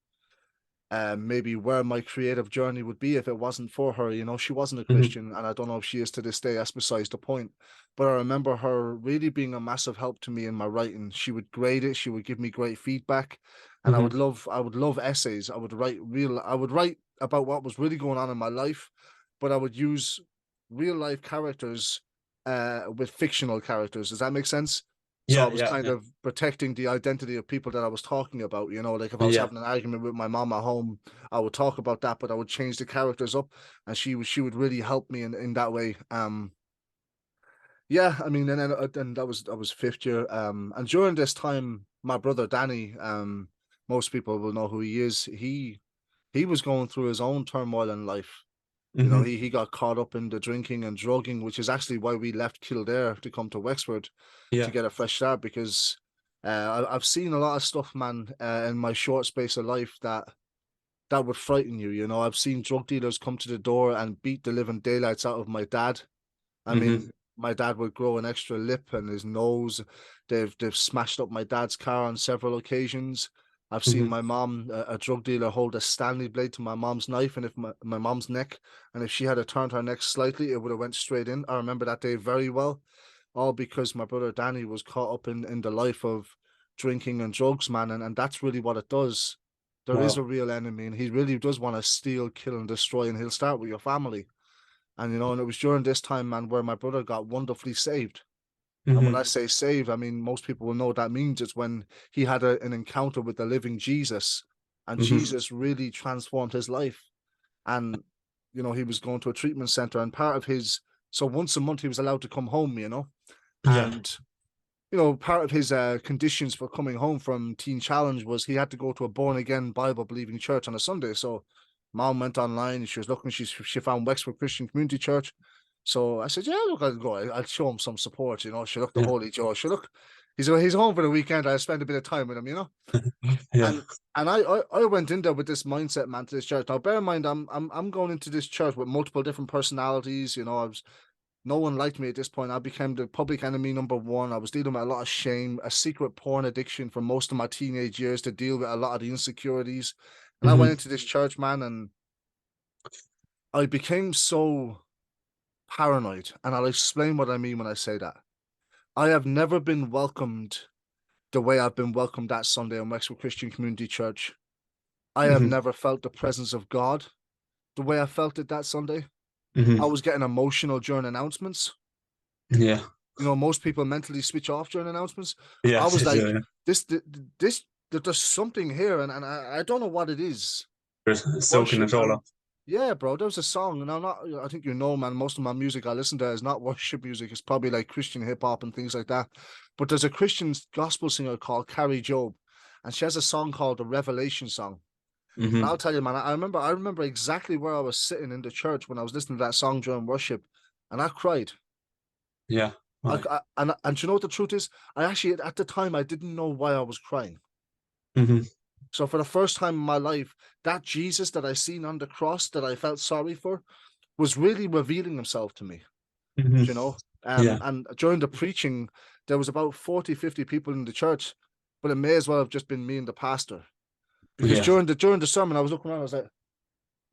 [SPEAKER 2] maybe where my creative journey would be if it wasn't for her. She wasn't a
[SPEAKER 1] Hmm.
[SPEAKER 2] Christian, and I don't know if she is to this day. That's besides the point. But I remember her really being a massive help to me in my writing. She would grade it. She would give me great feedback, and
[SPEAKER 1] Hmm.
[SPEAKER 2] I would love essays. I would write about what was really going on in my life, but I would use real life characters with fictional characters. Does that make sense? So I
[SPEAKER 1] Yeah,
[SPEAKER 2] was
[SPEAKER 1] yeah,
[SPEAKER 2] kind
[SPEAKER 1] yeah.
[SPEAKER 2] of protecting the identity of people that I was talking about. Like if I was
[SPEAKER 1] Yeah.
[SPEAKER 2] having an argument with my mom at home, I would talk about that, but I would change the characters up, and she would really help me in that way. Yeah, I mean, and then that was fifth year. And during this time, my brother Danny, most people will know who he is. He was going through his own turmoil in life.
[SPEAKER 1] Hmm.
[SPEAKER 2] He got caught up in the drinking and drugging, which is actually why we left Kildare to come to Wexford to
[SPEAKER 1] Yeah.
[SPEAKER 2] get a fresh start. Because I've seen a lot of stuff, man, in my short space of life that would frighten you. I've seen drug dealers come to the door and beat the living daylights out of my dad. I
[SPEAKER 1] Hmm.
[SPEAKER 2] mean, my dad would grow an extra lip and his nose. They've smashed up my dad's car on several occasions. I've seen
[SPEAKER 1] Hmm.
[SPEAKER 2] my mom, a drug dealer, hold a Stanley blade to my mom's knife, and if my mom's neck, and if she had turned her neck slightly, it would have went straight in. I remember that day very well, all because my brother Danny was caught up in the life of drinking and drugs, man, and that's really what it does. There is a
[SPEAKER 1] Wow.
[SPEAKER 2] real enemy, and he really does want to steal, kill, and destroy, and he'll start with your family. And it was during this time, man, where my brother got wonderfully saved. And when
[SPEAKER 1] Hmm.
[SPEAKER 2] I say saved, I mean most people will know what that means. It's when he had an encounter with the living Jesus, and
[SPEAKER 1] Hmm.
[SPEAKER 2] Jesus really transformed his life. And he was going to a treatment center, and part of his so once a month he was allowed to come home,
[SPEAKER 1] Yeah.
[SPEAKER 2] and part of his conditions for coming home from Teen Challenge was he had to go to a born again Bible believing church on a Sunday. So mom went online, she was looking, she found Wexford Christian Community Church. So I said, yeah, look, I'll go. I'll show him some support. She looked the
[SPEAKER 1] Yeah.
[SPEAKER 2] Holy Joe. She look, he's home for the weekend. I'll spend a bit of time with him.
[SPEAKER 1] Yeah.
[SPEAKER 2] And I went in there with this mindset, man, to this church. Now, bear in mind, I'm going into this church with multiple different personalities. I was no one liked me at this point. I became the public enemy number one. I was dealing with a lot of shame, a secret porn addiction for most of my teenage years to deal with a lot of the insecurities. And I went
[SPEAKER 1] Hmm.
[SPEAKER 2] into this church, man, and I became so paranoid. And I'll explain what I mean when I say that. I have never been welcomed the way I've been welcomed that Sunday in Wexford Christian Community Church. I have
[SPEAKER 1] Hmm.
[SPEAKER 2] never felt the presence of God the way I felt it that Sunday. I
[SPEAKER 1] Hmm.
[SPEAKER 2] was getting emotional during announcements.
[SPEAKER 1] Yeah.
[SPEAKER 2] Most people mentally switch off during announcements.
[SPEAKER 1] Yeah.
[SPEAKER 2] I was like,
[SPEAKER 1] Yeah.
[SPEAKER 2] this, this, there's something here, and I don't know what it is.
[SPEAKER 1] They're soaking
[SPEAKER 2] Worship
[SPEAKER 1] it all
[SPEAKER 2] and
[SPEAKER 1] up.
[SPEAKER 2] yeah, bro, there was a song, and I'm not. I think man. Most of my music I listen to is not worship music. It's probably like Christian hip hop and things like that. But there's a Christian gospel singer called Carrie Job, and she has a song called the Revelation Song. And I'll
[SPEAKER 1] Hmm.
[SPEAKER 2] tell you, man, I remember exactly where I was sitting in the church when I was listening to that song during worship, and I cried.
[SPEAKER 1] Yeah.
[SPEAKER 2] I,
[SPEAKER 1] Right.
[SPEAKER 2] I and you know what the truth is? I actually at the time I didn't know why I was crying.
[SPEAKER 1] Hmm.
[SPEAKER 2] So for the first time in my life, that Jesus that I seen on the cross that I felt sorry for was really revealing himself to me.
[SPEAKER 1] Hmm.
[SPEAKER 2] You know,
[SPEAKER 1] Yeah.
[SPEAKER 2] and during the preaching, there was about 40, 50 people in the church, but it may as well have just been me and the pastor. Because
[SPEAKER 1] Yeah.
[SPEAKER 2] during the sermon, I was looking around, I was like,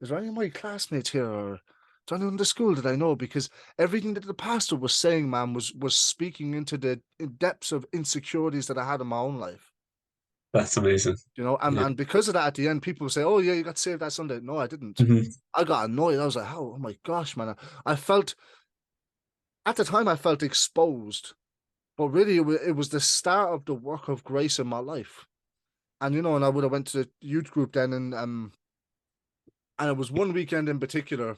[SPEAKER 2] is there any of my classmates here or is there anyone in the school that I know? Because everything that the pastor was saying, man, was speaking into the depths of insecurities that I had in my own life.
[SPEAKER 1] That's amazing.
[SPEAKER 2] And
[SPEAKER 1] Yeah.
[SPEAKER 2] because of that, at the end, people say, "Oh yeah, you got saved that Sunday." No, I didn't.
[SPEAKER 1] Hmm.
[SPEAKER 2] I got annoyed. I was like, "Oh my gosh, man!" I felt at the time I felt exposed, but really it was the start of the work of grace in my life. And and I would have went to the youth group then, and it was one weekend in particular.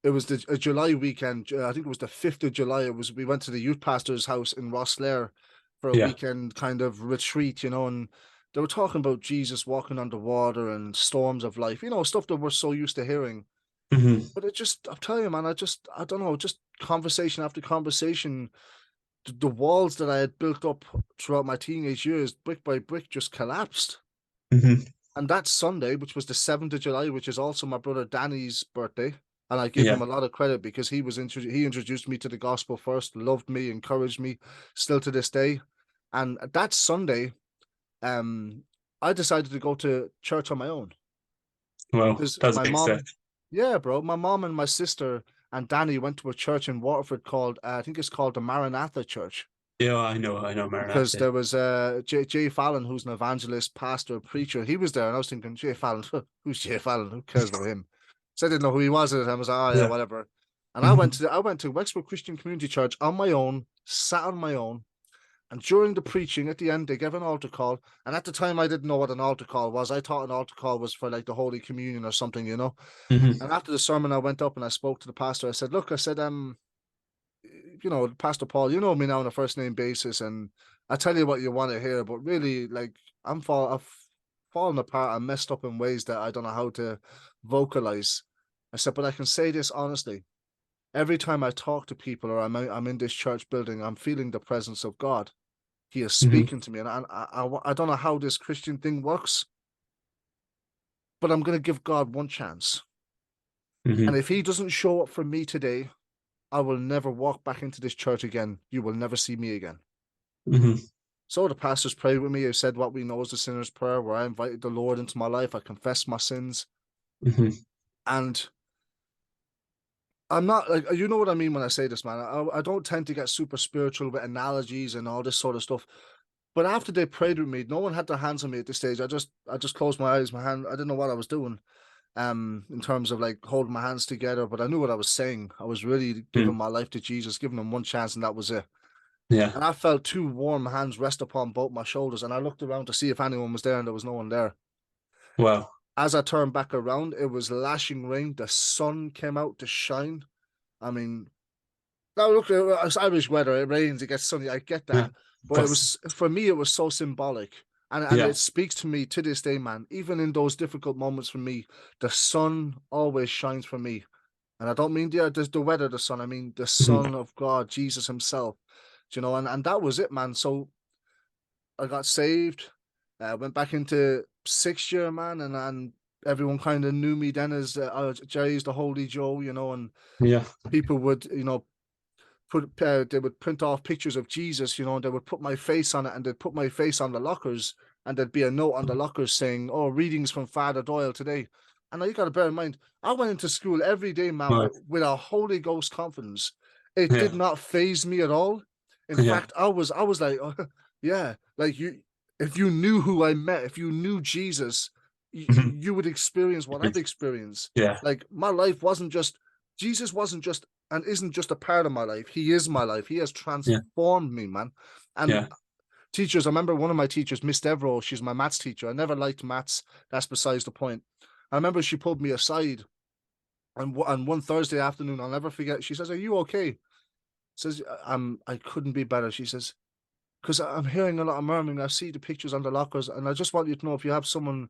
[SPEAKER 2] It was a July weekend. I think it was the 5th of July. We went to the youth pastor's house in Rosslare for a
[SPEAKER 1] Yeah.
[SPEAKER 2] weekend kind of retreat, and they were talking about Jesus walking on the water and storms of life, stuff that we're so used to hearing.
[SPEAKER 1] Hmm.
[SPEAKER 2] But I'm telling you, man, I don't know, just conversation after conversation, the walls that I had built up throughout my teenage years, brick by brick, just collapsed.
[SPEAKER 1] Hmm.
[SPEAKER 2] And that Sunday, which was the 7th of July, which is also my brother Danny's birthday, and I give him
[SPEAKER 1] Yeah.
[SPEAKER 2] a lot of credit because he introduced me to the gospel first, loved me, encouraged me, still to this day. And that Sunday, um, I decided to go to church on my own
[SPEAKER 1] Well,
[SPEAKER 2] because
[SPEAKER 1] that was a
[SPEAKER 2] my
[SPEAKER 1] big step.
[SPEAKER 2] mom, yeah, bro, my mom and my sister and Danny went to a church in Waterford called, I think it's called the Maranatha Church.
[SPEAKER 1] Yeah, I know
[SPEAKER 2] Because
[SPEAKER 1] Maranatha.
[SPEAKER 2] there was Jay Fallon, who's an evangelist, pastor, preacher. He was there, and I was thinking, Jay Fallon, who's Jay Fallon? Who cares about him? So I didn't know who he was at the time. I was like, oh yeah,
[SPEAKER 1] Yeah.
[SPEAKER 2] whatever. And
[SPEAKER 1] Hmm.
[SPEAKER 2] I went to Wexford Christian Community Church on my own, sat on my own, and during the preaching at the end, they gave an altar call. And at the time, I didn't know what an altar call was. I thought an altar call was for like the Holy Communion or something.
[SPEAKER 1] Hmm.
[SPEAKER 2] And after the sermon, I went up and I spoke to the pastor. I said, look, I said, Pastor Paul, you know me now on a first name basis, and I tell you what you want to hear, but really, like, I've fallen apart. I'm messed up in ways that I don't know how to vocalize. I said, but I can say this honestly. Every time I talk to people or I'm in this church building, I'm feeling the presence of God. He is
[SPEAKER 1] Hmm.
[SPEAKER 2] speaking to me, and I don't know how this Christian thing works, but I'm going to give God one chance. And
[SPEAKER 1] Hmm.
[SPEAKER 2] if He doesn't show up for me today, I will never walk back into this church again. You will never see me again.
[SPEAKER 1] Hmm.
[SPEAKER 2] So the pastors prayed with me. I said what we know as the sinner's prayer, where I invited the Lord into my life. I confessed my sins.
[SPEAKER 1] Hmm.
[SPEAKER 2] And I'm not like, you know what I mean when I say this, man. I don't tend to get super spiritual with analogies and all this sort of stuff. But after they prayed with me, no one had their hands on me at this stage. I just closed my eyes, my hand. I didn't know what I was doing, in terms of like holding my hands together, but I knew what I was saying. I was really giving my life to Jesus, giving him one chance, and that was it.
[SPEAKER 1] Yeah.
[SPEAKER 2] And I felt two warm hands rest upon both my shoulders, and I looked around to see if anyone was there, and there was no one there.
[SPEAKER 1] Wow.
[SPEAKER 2] As I turned back around, it was lashing rain. The sun came out to shine. I mean, now look, it's Irish weather. It rains, it gets sunny. I get
[SPEAKER 1] Yeah.
[SPEAKER 2] that, but it
[SPEAKER 1] Plus,
[SPEAKER 2] was for me. It was so symbolic, and
[SPEAKER 1] yeah.
[SPEAKER 2] it speaks to me to this day, man. Even in those difficult moments for me, the sun always shines for me. And I don't mean the weather, the sun. I mean the
[SPEAKER 1] Hmm.
[SPEAKER 2] Son of God, Jesus Himself. And that was it, man. So I got saved. Went back into sixth year, man, and everyone kind of knew me then as Gerry's the Holy Joe, and
[SPEAKER 1] Yeah.
[SPEAKER 2] people would, they would print off pictures of Jesus, and they would put my face on it, and they'd put my face on the lockers, and there'd be a note on the lockers saying, "Oh, readings from Father Doyle today." And now you got to bear in mind, I went into school every day, man,
[SPEAKER 1] Right.
[SPEAKER 2] with a Holy Ghost confidence. It did
[SPEAKER 1] Yeah.
[SPEAKER 2] not phase me at all. In
[SPEAKER 1] Yeah.
[SPEAKER 2] fact, I was like, yeah, like if you knew who I met, if you knew Jesus,
[SPEAKER 1] Hmm.
[SPEAKER 2] you would experience what I've experienced.
[SPEAKER 1] Yeah.
[SPEAKER 2] Like my life wasn't just Jesus wasn't just and isn't just a part of my life. He is my life. He has
[SPEAKER 1] Yeah.
[SPEAKER 2] transformed me, man. And
[SPEAKER 1] Yeah.
[SPEAKER 2] teachers, I remember one of my teachers, Miss Devereaux, she's my maths teacher. I never liked maths. That's besides the point. I remember she pulled me aside and one Thursday afternoon, I'll never forget. She says, "Are you okay?" Says, I couldn't be better. She says, because I'm hearing a lot of murmuring. I see the pictures on the lockers, and I just want you to know if you have someone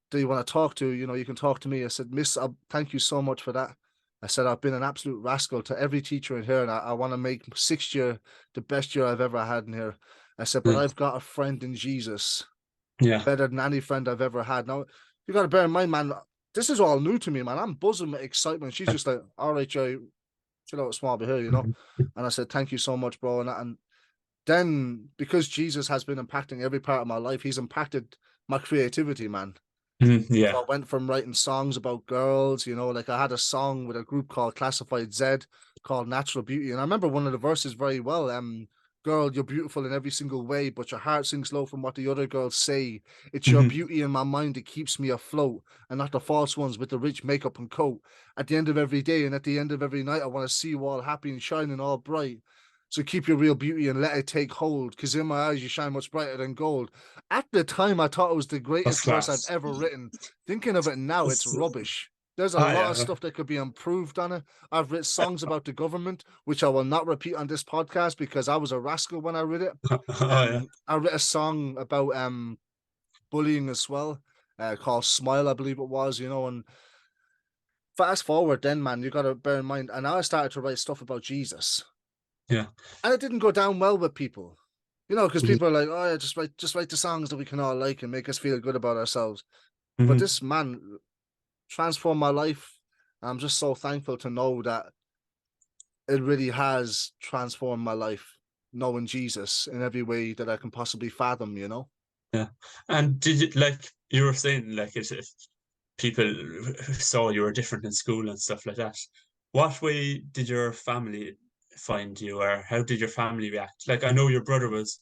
[SPEAKER 2] that you want to talk to, you can talk to me. I said, Miss, thank you so much for that. I said, I've been an absolute rascal to every teacher in here, and I want to make sixth year the best year I've ever had in here. I said, but
[SPEAKER 1] Yeah.
[SPEAKER 2] I've got a friend in Jesus
[SPEAKER 1] Yeah.
[SPEAKER 2] better than any friend I've ever had. Now, you got to bear in mind, man, this is all new to me, man. I'm buzzing with excitement. She's just like, all right, Joe, chill out, small bit here.
[SPEAKER 1] Mhm.
[SPEAKER 2] And I said, thank you so much, bro. And then because Jesus has been impacting every part of my life, he's impacted my creativity, man.
[SPEAKER 1] Mhm.
[SPEAKER 2] So
[SPEAKER 1] Yeah.
[SPEAKER 2] I went from writing songs about girls, like I had a song with a group called Classified Z called Natural Beauty. And I remember one of the verses very well. Girl, you're beautiful in every single way, but your heart sinks low from what the other girls say. It's your
[SPEAKER 1] Hmm.
[SPEAKER 2] beauty in my mind that keeps me afloat, and not the false ones with the rich makeup and coat. At the end of every day and at the end of every night, I want to see you all happy and shining all bright. So keep your real beauty and let it take hold, because in my eyes you shine much brighter than gold. At the time, I thought it was the
[SPEAKER 1] That's
[SPEAKER 2] greatest verse I've
[SPEAKER 1] class.
[SPEAKER 2] ever written. Thinking of it now, it's
[SPEAKER 1] That's,
[SPEAKER 2] rubbish. There's a lot of
[SPEAKER 1] yeah.
[SPEAKER 2] stuff that could be improved on it. I've written songs about the government, which I will not repeat on this podcast because I was a rascal when I read it.
[SPEAKER 1] Oh yeah.
[SPEAKER 2] I wrote a song about bullying as well, called Smile, I believe it was, and fast forward then, man, you gotta bear in mind, and now I started to write stuff about Jesus.
[SPEAKER 1] Yeah.
[SPEAKER 2] And it didn't go down well with people, because
[SPEAKER 1] Mhm.
[SPEAKER 2] people are like, "Oh, yeah, just write the songs that we can all like and make us feel good about ourselves." But
[SPEAKER 1] Mhm.
[SPEAKER 2] this man transformed my life. I'm just so thankful to know that it really has transformed my life, knowing Jesus in every way that I can possibly fathom.
[SPEAKER 1] Yeah. And did you, like you were saying, like if people saw you were different in school and stuff like that, what way did your family find you, or how did your family react? Like I know your brother was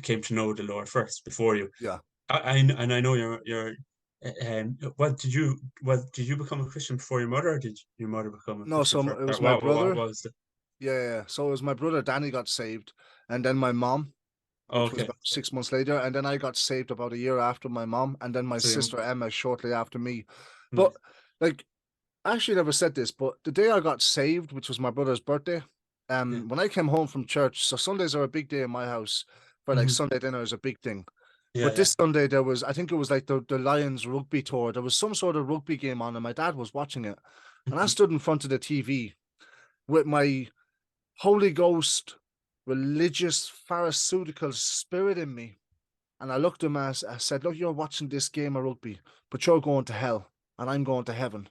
[SPEAKER 1] came to know the Lord first before you.
[SPEAKER 2] Yeah.
[SPEAKER 1] And I know your what did you become a Christian before your mother, or did your mother become a
[SPEAKER 2] No,
[SPEAKER 1] Christian
[SPEAKER 2] so
[SPEAKER 1] first?
[SPEAKER 2] it
[SPEAKER 1] Or
[SPEAKER 2] was my
[SPEAKER 1] what
[SPEAKER 2] brother.
[SPEAKER 1] was the
[SPEAKER 2] Yeah, yeah. So it was my brother Danny got saved, and then my mom,
[SPEAKER 1] oh,
[SPEAKER 2] which was
[SPEAKER 1] okay.
[SPEAKER 2] about 6 months later, and then I got saved about a year after my mom, and then my
[SPEAKER 1] So you
[SPEAKER 2] sister Emma shortly after me. But
[SPEAKER 1] nice.
[SPEAKER 2] like, I actually never said this, but the day I got saved, which was my brother's birthday,
[SPEAKER 1] Yeah.
[SPEAKER 2] when I came home from church, so Sundays are a big day in my house. For like
[SPEAKER 1] Hmm.
[SPEAKER 2] Sunday dinner is a big thing.
[SPEAKER 1] Yeah,
[SPEAKER 2] But
[SPEAKER 1] yeah.
[SPEAKER 2] this Sunday there was, I think it was like the Lions rugby tour. There was some sort of rugby game on, and my dad was watching it, and I
[SPEAKER 1] Mhm.
[SPEAKER 2] stood in front of the TV with my Holy Ghost, religious, pharisaical spirit in me. And I looked at him as I said, "Look, you're watching this game of rugby, but you're going to hell, and I'm going to heaven."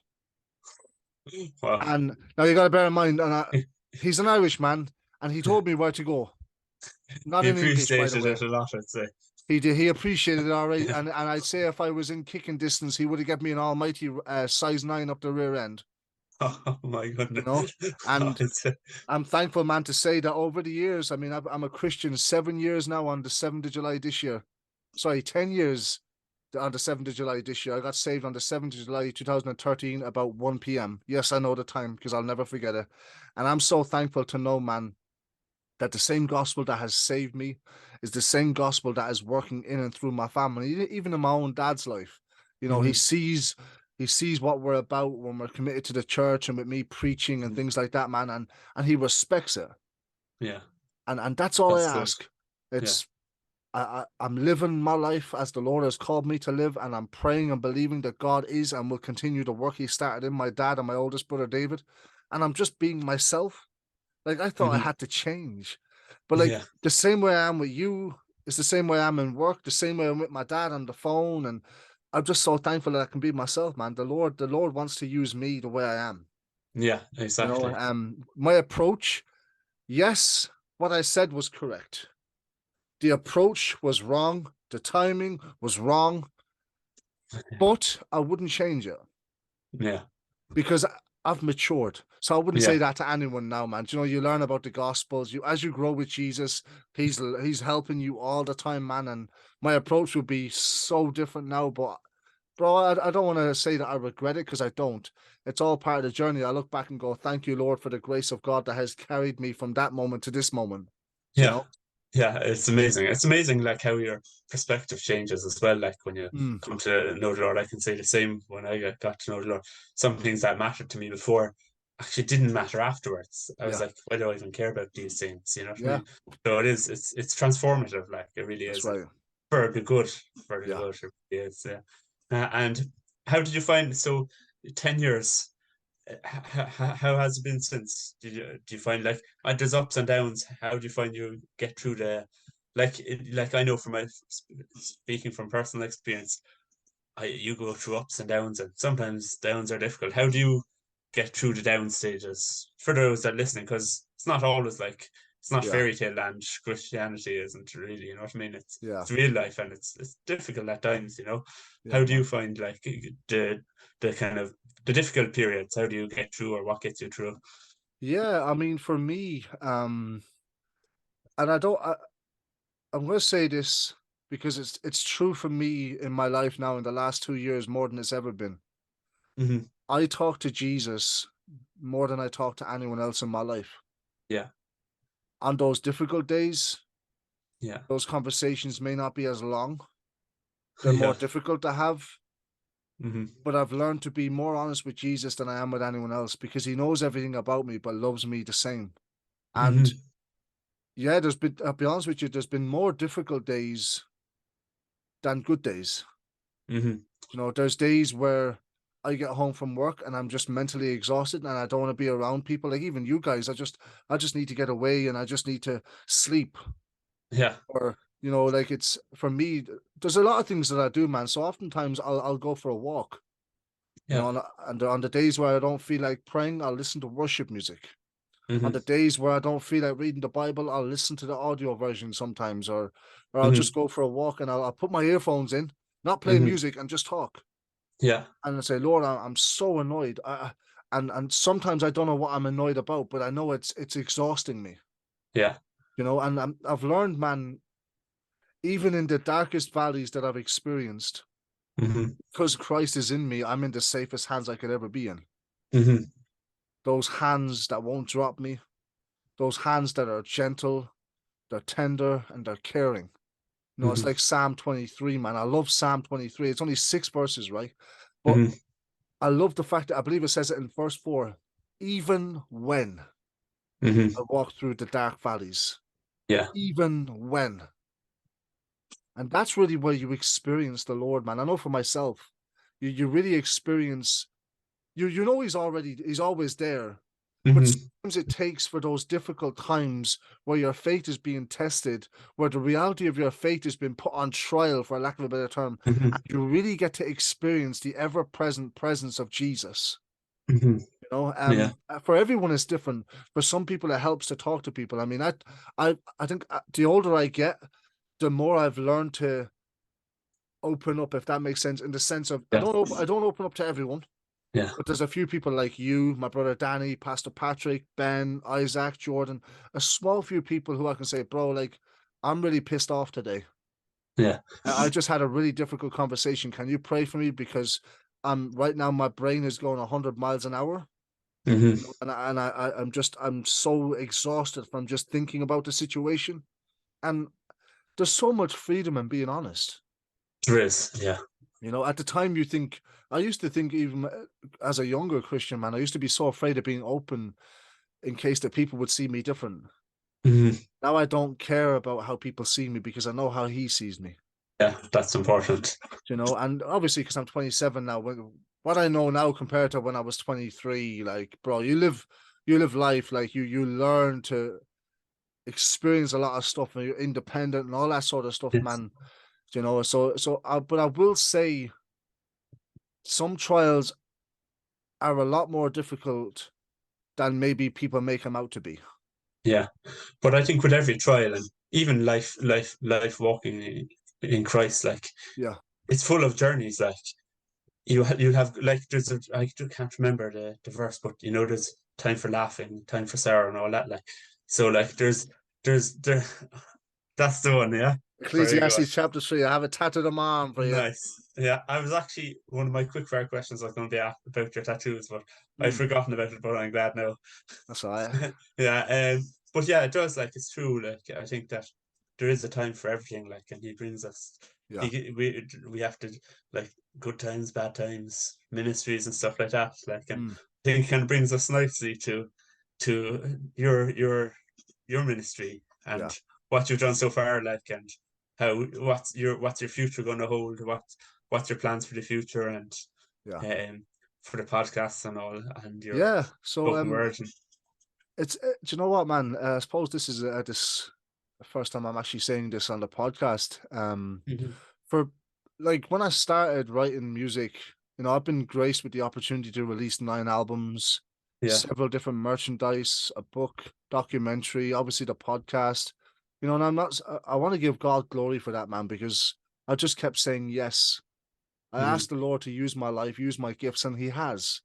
[SPEAKER 1] Wow.
[SPEAKER 2] And now you got to bear in mind, he's an Irishman, and he told me where to go. Not
[SPEAKER 1] He
[SPEAKER 2] in English, by the
[SPEAKER 1] appreciated
[SPEAKER 2] way.
[SPEAKER 1] it a lot, I'd say.
[SPEAKER 2] He did. He appreciated it all right,
[SPEAKER 1] Yeah.
[SPEAKER 2] and I'd say if I was in kicking distance, he would have given me an almighty size 9 up the rear end.
[SPEAKER 1] Oh my
[SPEAKER 2] You
[SPEAKER 1] goodness.
[SPEAKER 2] know, and
[SPEAKER 1] I'd say,
[SPEAKER 2] I'm thankful, man, to say that over the years, I mean, I'm a Christian 7 years now on the 7th of July this year. Sorry, 10 years on the 7th of July this year. I got saved on the 7th of July 2013 about 1 p.m. Yes, I know the time because I'll never forget it. And I'm so thankful to know, man, that the same gospel that has saved me is the same gospel that is working in and through my family, even in my own dad's life. He
[SPEAKER 1] mhm.
[SPEAKER 2] sees what we're about when we're committed to the church and with me preaching and
[SPEAKER 1] Mhm.
[SPEAKER 2] things like that, man, and he respects it.
[SPEAKER 1] Yeah,
[SPEAKER 2] And that's all I
[SPEAKER 1] that's good.
[SPEAKER 2] ask.
[SPEAKER 1] Yeah.
[SPEAKER 2] It's I'm living my life as the Lord has called me to live, and I'm praying and believing that God is and will continue the work He started in my dad and my oldest brother David. And I'm just being myself. Like I thought I
[SPEAKER 1] Hmm.
[SPEAKER 2] had to change, but like
[SPEAKER 1] Yeah.
[SPEAKER 2] the same way I am with you is the same way I'm in work, the same way I'm with my dad on the phone, and I'm just so thankful that I can be myself, man. The Lord wants to use me the way I am.
[SPEAKER 1] Yeah, exactly.
[SPEAKER 2] My approach, yes, what I said was correct. The approach was wrong. The timing was wrong, but I wouldn't change it
[SPEAKER 1] Yeah.
[SPEAKER 2] because I've matured. So I wouldn't say
[SPEAKER 1] Yeah.
[SPEAKER 2] that to anyone now, man. You learn about the gospels. As you grow with Jesus, he's helping you all the time, man. And my approach would be so different now. But bro, I don't want to say that I regret it because I don't. It's all part of the journey. I look back and go, thank you, Lord, for the grace of God that has carried me from that moment to this moment. You
[SPEAKER 1] Yeah.
[SPEAKER 2] know?
[SPEAKER 1] Yeah, it's amazing. It's amazing, like how your perspective changes as well. Like when you
[SPEAKER 2] Mm,
[SPEAKER 1] come to know the Lord, I can say the same. When I got to know the Lord, some things that mattered to me before actually didn't matter afterwards. I was
[SPEAKER 2] yeah,
[SPEAKER 1] like, why do I even care about these things? You know what I
[SPEAKER 2] yeah,
[SPEAKER 1] mean? So it's transformative. Like it really
[SPEAKER 2] that's
[SPEAKER 1] is
[SPEAKER 2] right.
[SPEAKER 1] for the good, for the
[SPEAKER 2] Yeah.
[SPEAKER 1] good. It really is. Yeah. And how did you find so 10 years? How has it been since? Do you find like there's ups and downs? How do you find you get through the like I know from my speaking from personal experience, you go through ups and downs, and sometimes downs are difficult. How do you get through the down stages for those that are listening? Because it's not always like it's not
[SPEAKER 2] Yeah.
[SPEAKER 1] fairy tale land. Christianity isn't really, you know what I mean?
[SPEAKER 2] Yeah.
[SPEAKER 1] It's real life, and it's difficult at times. You know,
[SPEAKER 2] Yeah,
[SPEAKER 1] how do you
[SPEAKER 2] man.
[SPEAKER 1] find like the kind of the difficult periods? How do you get through, or what gets you through?
[SPEAKER 2] Yeah, I mean, for me, and I'm going to say this because it's true for me in my life now in the last 2 years more than it's ever been.
[SPEAKER 1] Hmm.
[SPEAKER 2] I talk to Jesus more than I talk to anyone else in my life.
[SPEAKER 1] Yeah,
[SPEAKER 2] on those difficult days,
[SPEAKER 1] Yeah.
[SPEAKER 2] those conversations may not be as long. They're more
[SPEAKER 1] Yeah.
[SPEAKER 2] difficult to have,
[SPEAKER 1] Hmm.
[SPEAKER 2] but I've learned to be more honest with Jesus than I am with anyone else because he knows everything about me but loves me the same. And
[SPEAKER 1] Hmm.
[SPEAKER 2] yeah, I'll be honest with you, there's been more difficult days than good days.
[SPEAKER 1] Hmm.
[SPEAKER 2] There's days where I get home from work and I'm just mentally exhausted and I don't want to be around people. Like even you guys, I just need to get away and I just need to sleep.
[SPEAKER 1] Yeah.
[SPEAKER 2] Or, like it's for me, there's a lot of things that I do, man. So oftentimes I'll go for a walk,
[SPEAKER 1] Yeah.
[SPEAKER 2] and on the days where I don't feel like praying, I'll listen to worship music. On
[SPEAKER 1] Hmm.
[SPEAKER 2] the days where I don't feel like reading the Bible, I'll listen to the audio version sometimes, or I'll just
[SPEAKER 1] Hmm.
[SPEAKER 2] go for a walk and I'll put my earphones in, not play
[SPEAKER 1] Hmm.
[SPEAKER 2] music, and just talk.
[SPEAKER 1] Yeah.
[SPEAKER 2] And I say, Lord, I'm so annoyed. And sometimes I don't know what I'm annoyed about, but I know it's exhausting me.
[SPEAKER 1] Yeah.
[SPEAKER 2] And I've learned, man, even in the darkest valleys that I've experienced,
[SPEAKER 1] Hmm.
[SPEAKER 2] because Christ is in me, I'm in the safest hands I could ever be in.
[SPEAKER 1] Hmm.
[SPEAKER 2] Those hands that won't drop me, those hands that are gentle, they're tender, and they're caring. It's
[SPEAKER 1] Hmm.
[SPEAKER 2] like Psalm 23, man. I love Psalm 23. It's only 6 verses, right? But
[SPEAKER 1] Hmm.
[SPEAKER 2] I love the fact that I believe it says it in verse 4. Even when
[SPEAKER 1] Hmm.
[SPEAKER 2] I walk through the dark valleys,
[SPEAKER 1] Yeah.
[SPEAKER 2] even when. And that's really where you experience the Lord, man. I know for myself, you really experience he's always there. But
[SPEAKER 1] Hmm.
[SPEAKER 2] sometimes it takes for those difficult times where your faith is being tested, where the reality of your faith has been put on trial, for lack of a better term,
[SPEAKER 1] Hmm.
[SPEAKER 2] and you really get to experience the ever-present presence of Jesus.
[SPEAKER 1] Hmm. Yeah.
[SPEAKER 2] For everyone it's different. For some people, it helps to talk to people. I mean, I think the older I get, the more I've learned to open up, if that makes sense, in the sense of
[SPEAKER 1] Yeah.
[SPEAKER 2] I don't open up to everyone.
[SPEAKER 1] Yeah.
[SPEAKER 2] But there's a few people like you, my brother Danny, Pastor Patrick, Ben, Isaac, Jordan, a small few people who I can say, bro, like, I'm really pissed off today.
[SPEAKER 1] Yeah.
[SPEAKER 2] I just had a really difficult conversation. Can you pray for me? Because right now my brain is going 100 miles an hour.
[SPEAKER 1] Hmm.
[SPEAKER 2] I'm so exhausted from just thinking about the situation. And there's so much freedom in being honest.
[SPEAKER 1] There is. Yeah.
[SPEAKER 2] At the time I used to think even as a younger Christian man, I used to be so afraid of being open in case that people would see me different.
[SPEAKER 1] Hmm.
[SPEAKER 2] Now I don't care about how people see me because I know how he sees me.
[SPEAKER 1] Yeah. That's important.
[SPEAKER 2] And obviously because I'm 27 now, what I know now compared to when I was 23, like bro, you live life, like you learn to experience a lot of stuff and you're independent and all that sort of stuff,
[SPEAKER 1] Yes.
[SPEAKER 2] man. But I will say some trials are a lot more difficult than maybe people make them out to be.
[SPEAKER 1] Yeah. But I think with every trial and even life walking in Christ, like
[SPEAKER 2] Yeah.
[SPEAKER 1] it's full of journeys. Like you have like there's can't remember the verse, but there's time for laughing, time for sorrow, and all that. Like so, like there. That's the one. Yeah. Very good.
[SPEAKER 2] Ecclesiastes chapter 3. I have it tattooed on my arm for you.
[SPEAKER 1] Nice. Yeah, I was actually one of my quick fire questions was going to be about your tattoos, but I'd
[SPEAKER 2] Mm,
[SPEAKER 1] forgotten about it. But I'm glad now.
[SPEAKER 2] that's all right.
[SPEAKER 1] Yeah, but yeah, it does. Like it's true. Like I think that there is a time for everything. Like, and he brings us.
[SPEAKER 2] Yeah.
[SPEAKER 1] We have to like good times, bad times, ministries and stuff like that. Like, and
[SPEAKER 2] Mm,
[SPEAKER 1] I think it kind of brings us nicely to your ministry
[SPEAKER 2] yeah.
[SPEAKER 1] and what you've done so far. Like, and how what's your future going to hold? What's your plans for the future and
[SPEAKER 2] Yeah.
[SPEAKER 1] um for the podcasts and all and your
[SPEAKER 2] Yeah. So
[SPEAKER 1] spoken word.
[SPEAKER 2] do you know what, man? I suppose this is this the first time I'm actually saying this on the podcast.
[SPEAKER 1] Mhm.
[SPEAKER 2] For like when I started writing music, I've been graced with the opportunity to release 9 albums,
[SPEAKER 1] Yeah.
[SPEAKER 2] several different merchandise, a book, documentary, obviously the podcast. And I want to give God glory for that, man, because I just kept saying yes. I
[SPEAKER 1] Mhm.
[SPEAKER 2] asked the Lord to use my life, use my gifts, and He has.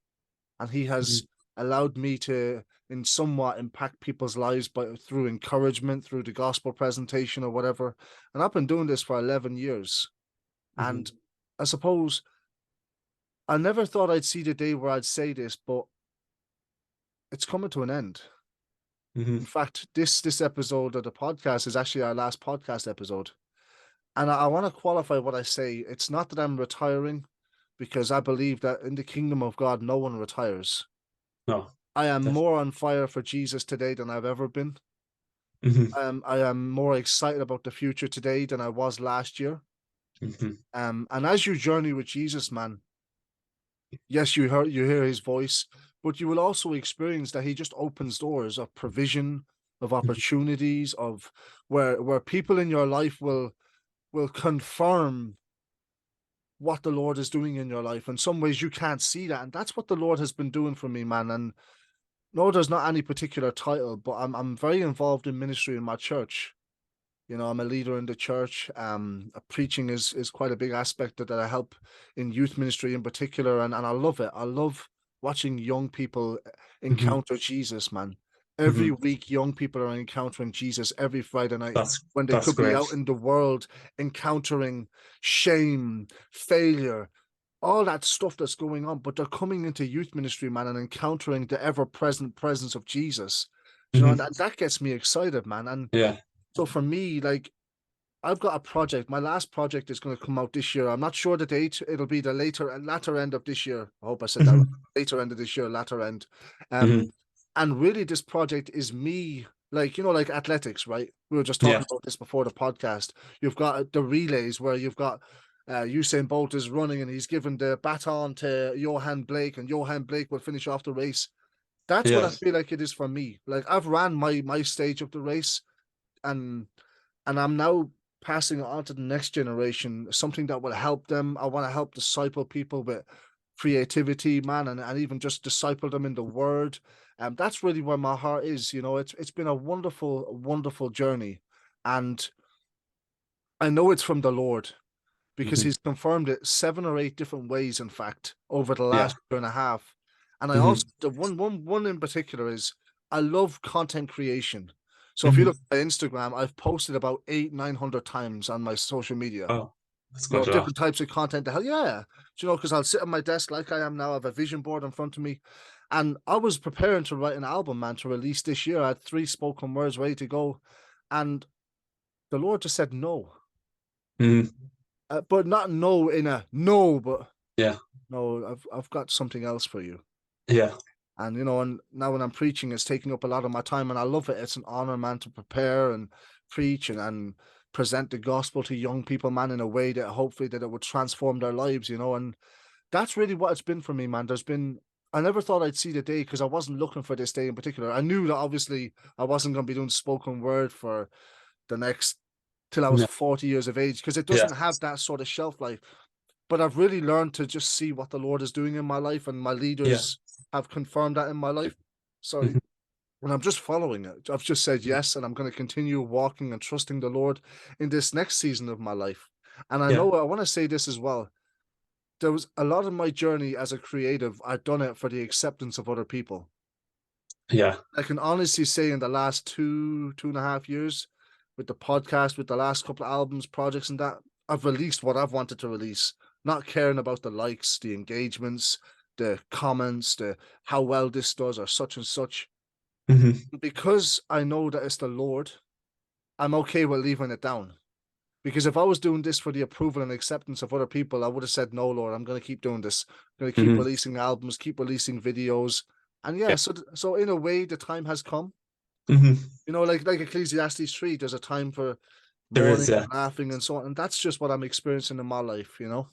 [SPEAKER 2] And He has
[SPEAKER 1] Mhm.
[SPEAKER 2] allowed me to, in somewhat, impact people's lives through encouragement, through the gospel presentation or whatever. And I've been doing this for 11 years. And
[SPEAKER 1] Mhm.
[SPEAKER 2] I suppose I never thought I'd see the day where I'd say this, but it's coming to an end. In
[SPEAKER 1] Hmm.
[SPEAKER 2] fact, this episode of the podcast is actually our last podcast episode. And I want to qualify what I say. It's not that I'm retiring, because I believe that in the kingdom of God, no one retires.
[SPEAKER 1] No,
[SPEAKER 2] I am
[SPEAKER 1] that.
[SPEAKER 2] more on fire for Jesus today than I've ever been.
[SPEAKER 1] Hmm.
[SPEAKER 2] I am more excited about the future today than I was last year.
[SPEAKER 1] Hmm.
[SPEAKER 2] And as you journey with Jesus, man, yes, you hear his voice, but you will also experience that he just opens doors of provision, of opportunities, of where people in your life will confirm what the Lord is doing in your life. In some ways, you can't see that, and that's what the Lord has been doing for me, man. And no, there's not any particular title, but I'm very involved in ministry in my church. You know, I'm a leader in the church. Preaching is quite a big aspect that I help in youth ministry in particular, and I love it. I love watching young people
[SPEAKER 1] Hmm.
[SPEAKER 2] encounter Jesus, man. Every
[SPEAKER 1] Hmm.
[SPEAKER 2] week, young people are encountering Jesus every Friday night
[SPEAKER 1] That's
[SPEAKER 2] when they
[SPEAKER 1] that's
[SPEAKER 2] could be
[SPEAKER 1] great.
[SPEAKER 2] out in the world encountering shame, failure, all that stuff that's going on, but they're coming into youth ministry, man, and encountering the ever-present presence of Jesus. Do you know, and
[SPEAKER 1] Hmm.
[SPEAKER 2] that gets me excited, man. And
[SPEAKER 1] Yeah.
[SPEAKER 2] so for me, like, I've got a project. My last project is going to come out this year. I'm not sure the date. It'll be the latter end of this year. I hope I said that right.
[SPEAKER 1] Hmm.
[SPEAKER 2] Later end of this year, latter end.
[SPEAKER 1] Hmm.
[SPEAKER 2] And really, this project is me, like, you know, like athletics, right? We were just
[SPEAKER 1] Yeah.
[SPEAKER 2] talking about this before the podcast. You've got the relays where you've got Usain Bolt is running and he's given the baton to Johan Blake, and Johan Blake will finish off the race. That's what
[SPEAKER 1] Yeah.
[SPEAKER 2] I feel like it is for me. Like, I've ran my stage of the race, and I'm now passing it on to the next generation, something that will help them. I want to help disciple people with creativity, man, and even just disciple them in the word. That's really where my heart is. You know, it's been a wonderful journey. And I know it's from the Lord, because
[SPEAKER 1] Hmm.
[SPEAKER 2] he's confirmed it 7 or 8 different ways, in fact, over the
[SPEAKER 1] Yeah.
[SPEAKER 2] last year and a half. And I
[SPEAKER 1] Hmm.
[SPEAKER 2] also, the one in particular is, I love content creation. So if you look
[SPEAKER 1] Hmm.
[SPEAKER 2] at Instagram, I've posted about 900 times on my social media.
[SPEAKER 1] Oh, that's
[SPEAKER 2] You know,
[SPEAKER 1] quite a lot.
[SPEAKER 2] different types of content. The hell, yeah. Do you know, because I'll sit on my desk like I am now. I have a vision board in front of me, and I was preparing to write an album, man, to release this year. I had 3 spoken words ready to go, and the Lord just said no.
[SPEAKER 1] Hmm.
[SPEAKER 2] But not no in a no, but
[SPEAKER 1] Yeah.
[SPEAKER 2] no, I've got something else for you.
[SPEAKER 1] Yeah.
[SPEAKER 2] And you know, and now when I'm preaching, it's taking up a lot of my time, and I love it. It's an honor, man, to prepare and preach and present the gospel to young people, man, in a way that hopefully that it would transform their lives, you know. And that's really what it's been for me, man. I never thought I'd see the day, because I wasn't looking for this day in particular. I knew that obviously I wasn't going to be doing spoken word for the next till I was
[SPEAKER 1] Yeah.
[SPEAKER 2] 40 years of age, because it
[SPEAKER 1] Yeah.
[SPEAKER 2] doesn't have that sort of shelf life. But I've really learned to just see what the Lord is doing in my life, and my
[SPEAKER 1] Yeah.
[SPEAKER 2] leaders have confirmed that in my life. Sorry.
[SPEAKER 1] Hmm.
[SPEAKER 2] And I'm just following it. I've just said yes, and I'm going to continue walking and trusting the Lord in this next season of my life. And I
[SPEAKER 1] Yeah.
[SPEAKER 2] know I want to say this as well. There was a lot of my journey as a creative, I've done it for the acceptance of other people.
[SPEAKER 1] Yeah.
[SPEAKER 2] I can honestly say in the last 2.5 years, with the podcast, with the last couple of albums, projects, and that, I've released what I've wanted to release, not caring about the likes, the engagements, the comments, the how well this does or such and such.
[SPEAKER 1] Hmm.
[SPEAKER 2] Because I know that it's the Lord, I'm okay with leaving it down. Because if I was doing this for the approval and acceptance of other people, I would have said, no, Lord, I'm going to keep doing this. I'm going to keep
[SPEAKER 1] Hmm.
[SPEAKER 2] releasing albums, keep releasing videos. And yeah,
[SPEAKER 1] Yeah.
[SPEAKER 2] so in a way, the time has come.
[SPEAKER 1] Hmm.
[SPEAKER 2] You know, like Ecclesiastes 3, there's a time for
[SPEAKER 1] There is,
[SPEAKER 2] mourning
[SPEAKER 1] yeah.
[SPEAKER 2] and laughing and so on. And that's just what I'm experiencing in my life, you know?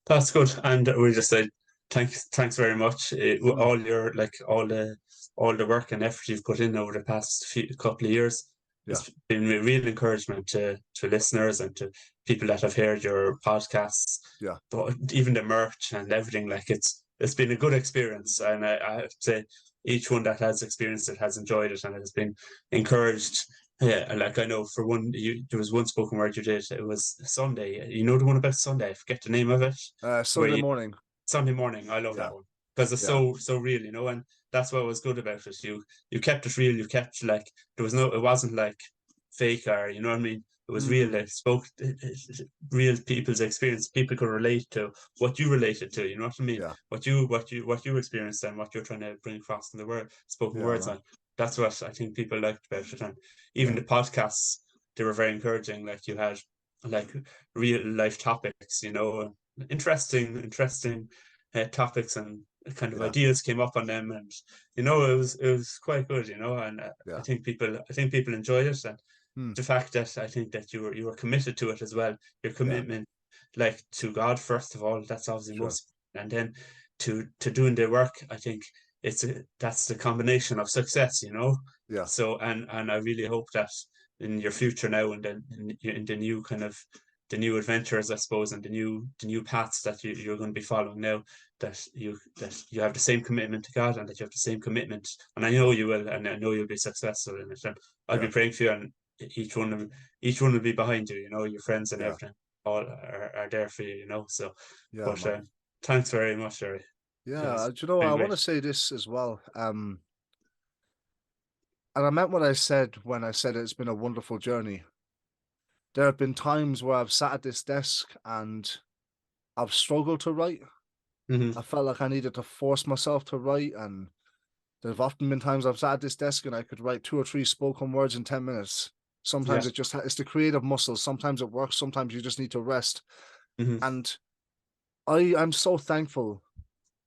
[SPEAKER 1] That's good. And we just say thanks very much.
[SPEAKER 2] Mm,
[SPEAKER 1] All your like all the work and effort you've put in over the past couple of years.
[SPEAKER 2] yeah.
[SPEAKER 1] It's been a real encouragement to listeners and to people that have heard your podcasts,
[SPEAKER 2] Yeah.
[SPEAKER 1] but even the merch and everything. Like it's been a good experience, and I have to say each one that has experienced it has enjoyed it and has been encouraged. Yeah, like I know for one, there was one spoken word you did. It was Sunday. You know the one about Sunday. I forget the name of it. Where
[SPEAKER 2] Sunday
[SPEAKER 1] you
[SPEAKER 2] morning.
[SPEAKER 1] Sunday morning. I love
[SPEAKER 2] Yeah.
[SPEAKER 1] that one because it's
[SPEAKER 2] Yeah.
[SPEAKER 1] so real, and that's what was good about it. You kept it real. You kept like there was no. It wasn't like fake or you know what I mean. It was real.
[SPEAKER 2] Mm,
[SPEAKER 1] It spoke real people's experience. People could relate to what you related to. You know what I mean?
[SPEAKER 2] yeah.
[SPEAKER 1] What you experienced and what you're trying to bring across in the word spoken
[SPEAKER 2] Yeah,
[SPEAKER 1] words
[SPEAKER 2] man.
[SPEAKER 1] on. that's what I think people liked about it. And even
[SPEAKER 2] Yeah,
[SPEAKER 1] the podcasts, they were very encouraging. Like you had like real life topics, interesting topics, and kind of
[SPEAKER 2] yeah,
[SPEAKER 1] ideas came up on them, and it was quite good, and
[SPEAKER 2] yeah.
[SPEAKER 1] I think people enjoyed it, and
[SPEAKER 2] Hmm.
[SPEAKER 1] the fact that I think that you were committed to it as well. Your
[SPEAKER 2] Yeah,
[SPEAKER 1] commitment, like to God first of all, that's obviously
[SPEAKER 2] sure.
[SPEAKER 1] most, and then to doing the work. I think that's the combination of success.
[SPEAKER 2] Yeah,
[SPEAKER 1] So and I really hope that in your future now, and then in the new kind of the new adventures, I suppose, and the new paths that you're going to be following now, that you have the same commitment to God, and that you have the same commitment, and I know you will, and I know you'll be successful in it, and I'll be
[SPEAKER 2] yeah,
[SPEAKER 1] praying for you, and each one will be behind you, your friends and
[SPEAKER 2] yeah,
[SPEAKER 1] everything all are there for you. So,
[SPEAKER 2] yeah,
[SPEAKER 1] but
[SPEAKER 2] man.
[SPEAKER 1] thanks very much, Gerry. It
[SPEAKER 2] Yeah,
[SPEAKER 1] was
[SPEAKER 2] do you know,
[SPEAKER 1] been
[SPEAKER 2] I want
[SPEAKER 1] great.
[SPEAKER 2] to say this as well. And I meant what I said when I said it's been a wonderful journey. There have been times where I've sat at this desk and I've struggled to write.
[SPEAKER 1] Hmm.
[SPEAKER 2] I felt like I needed to force myself to write, and there've often been times I've sat at this desk and I could write 2 or 3 spoken words in 10 minutes.
[SPEAKER 1] Yeah.
[SPEAKER 2] Sometimes it's the creative muscles. Sometimes it works. Sometimes you just need to rest.
[SPEAKER 1] Hmm.
[SPEAKER 2] And I'm so thankful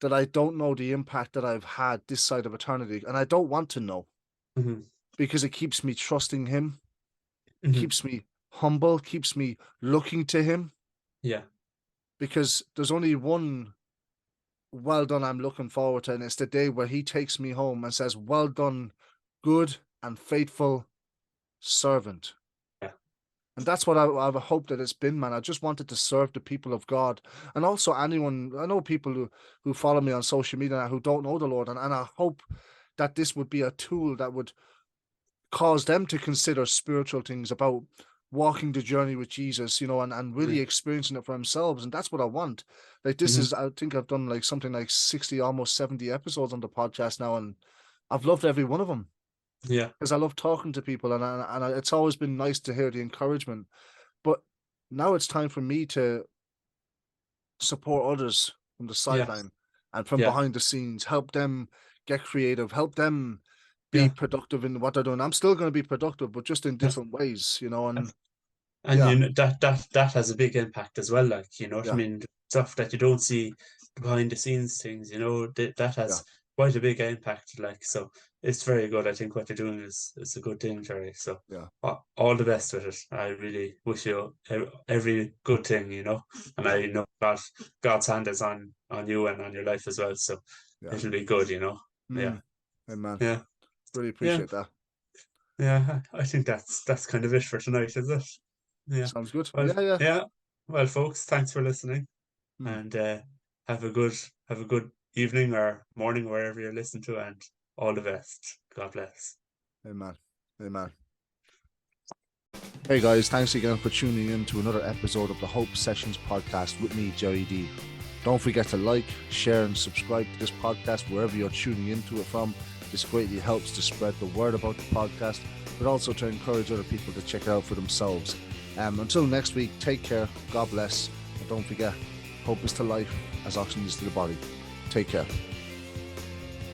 [SPEAKER 2] that I don't know the impact that I've had this side of eternity, and I don't want to know,
[SPEAKER 1] Hmm.
[SPEAKER 2] because it keeps me trusting Him,
[SPEAKER 1] Hmm.
[SPEAKER 2] keeps me humble, keeps me looking to Him.
[SPEAKER 1] Yeah.
[SPEAKER 2] Because there's only one well done I'm looking forward to, and it's the day where He takes me home and says, "Well done, good and faithful servant."
[SPEAKER 1] Yeah.
[SPEAKER 2] And that's what I've hoped that it's been, man. I just wanted to serve the people of God, and also anyone. I know people who follow me on social media who don't know the Lord, and I hope that this would be a tool that would cause them to consider spiritual things about walking the journey with Jesus, and really experiencing it for themselves. And that's what I want. Like, this
[SPEAKER 1] Hmm.
[SPEAKER 2] is, I think I've done like something like 60, almost 70 episodes on the podcast now, and I've loved every one of them
[SPEAKER 1] Yeah.
[SPEAKER 2] because I love talking to people, and it's always been nice to hear the encouragement. But now it's time for me to support others from the
[SPEAKER 1] Yeah.
[SPEAKER 2] sideline and from
[SPEAKER 1] Yeah.
[SPEAKER 2] behind the scenes, help them get creative, help them be
[SPEAKER 1] Yeah.
[SPEAKER 2] productive in what they're doing. I'm still going to be productive, but just in
[SPEAKER 1] Yeah.
[SPEAKER 2] different ways, and
[SPEAKER 1] And
[SPEAKER 2] yeah,
[SPEAKER 1] that has a big impact as well. Like, you know what I
[SPEAKER 2] yeah,
[SPEAKER 1] mean? Stuff that you don't see, behind the scenes things, that
[SPEAKER 2] yeah,
[SPEAKER 1] has quite a big impact. Like, so it's very good. I think what you're doing is a good thing, Jerry. So
[SPEAKER 2] yeah,
[SPEAKER 1] all the best with it. I really wish you every good thing. And
[SPEAKER 2] yeah,
[SPEAKER 1] I know God's hand is on you and on your life as well. So
[SPEAKER 2] yeah.
[SPEAKER 1] it'll be good. Yeah.
[SPEAKER 2] Hey man,
[SPEAKER 1] Yeah.
[SPEAKER 2] really
[SPEAKER 1] Yeah.
[SPEAKER 2] appreciate that.
[SPEAKER 1] Yeah. I think that's kind of it for tonight, is it? Yeah.
[SPEAKER 2] Sounds good.
[SPEAKER 1] Well,
[SPEAKER 2] Yeah, yeah.
[SPEAKER 1] yeah. Well, folks, thanks for listening,
[SPEAKER 2] Hmm.
[SPEAKER 1] and have a good have a good evening or morning wherever you're listening to, and all the best. God bless.
[SPEAKER 2] Hey man, hey man. Hey guys, thanks again for tuning in to another episode of the Hope Sessions podcast with me, Gerry D. Don't forget to like, share, and subscribe to this podcast wherever you're tuning into it from. This greatly helps to spread the word about the podcast, but also to encourage other people to check it out for themselves. Until next week, take care, God bless, and don't forget, hope is to life as oxygen is to the body. Take care.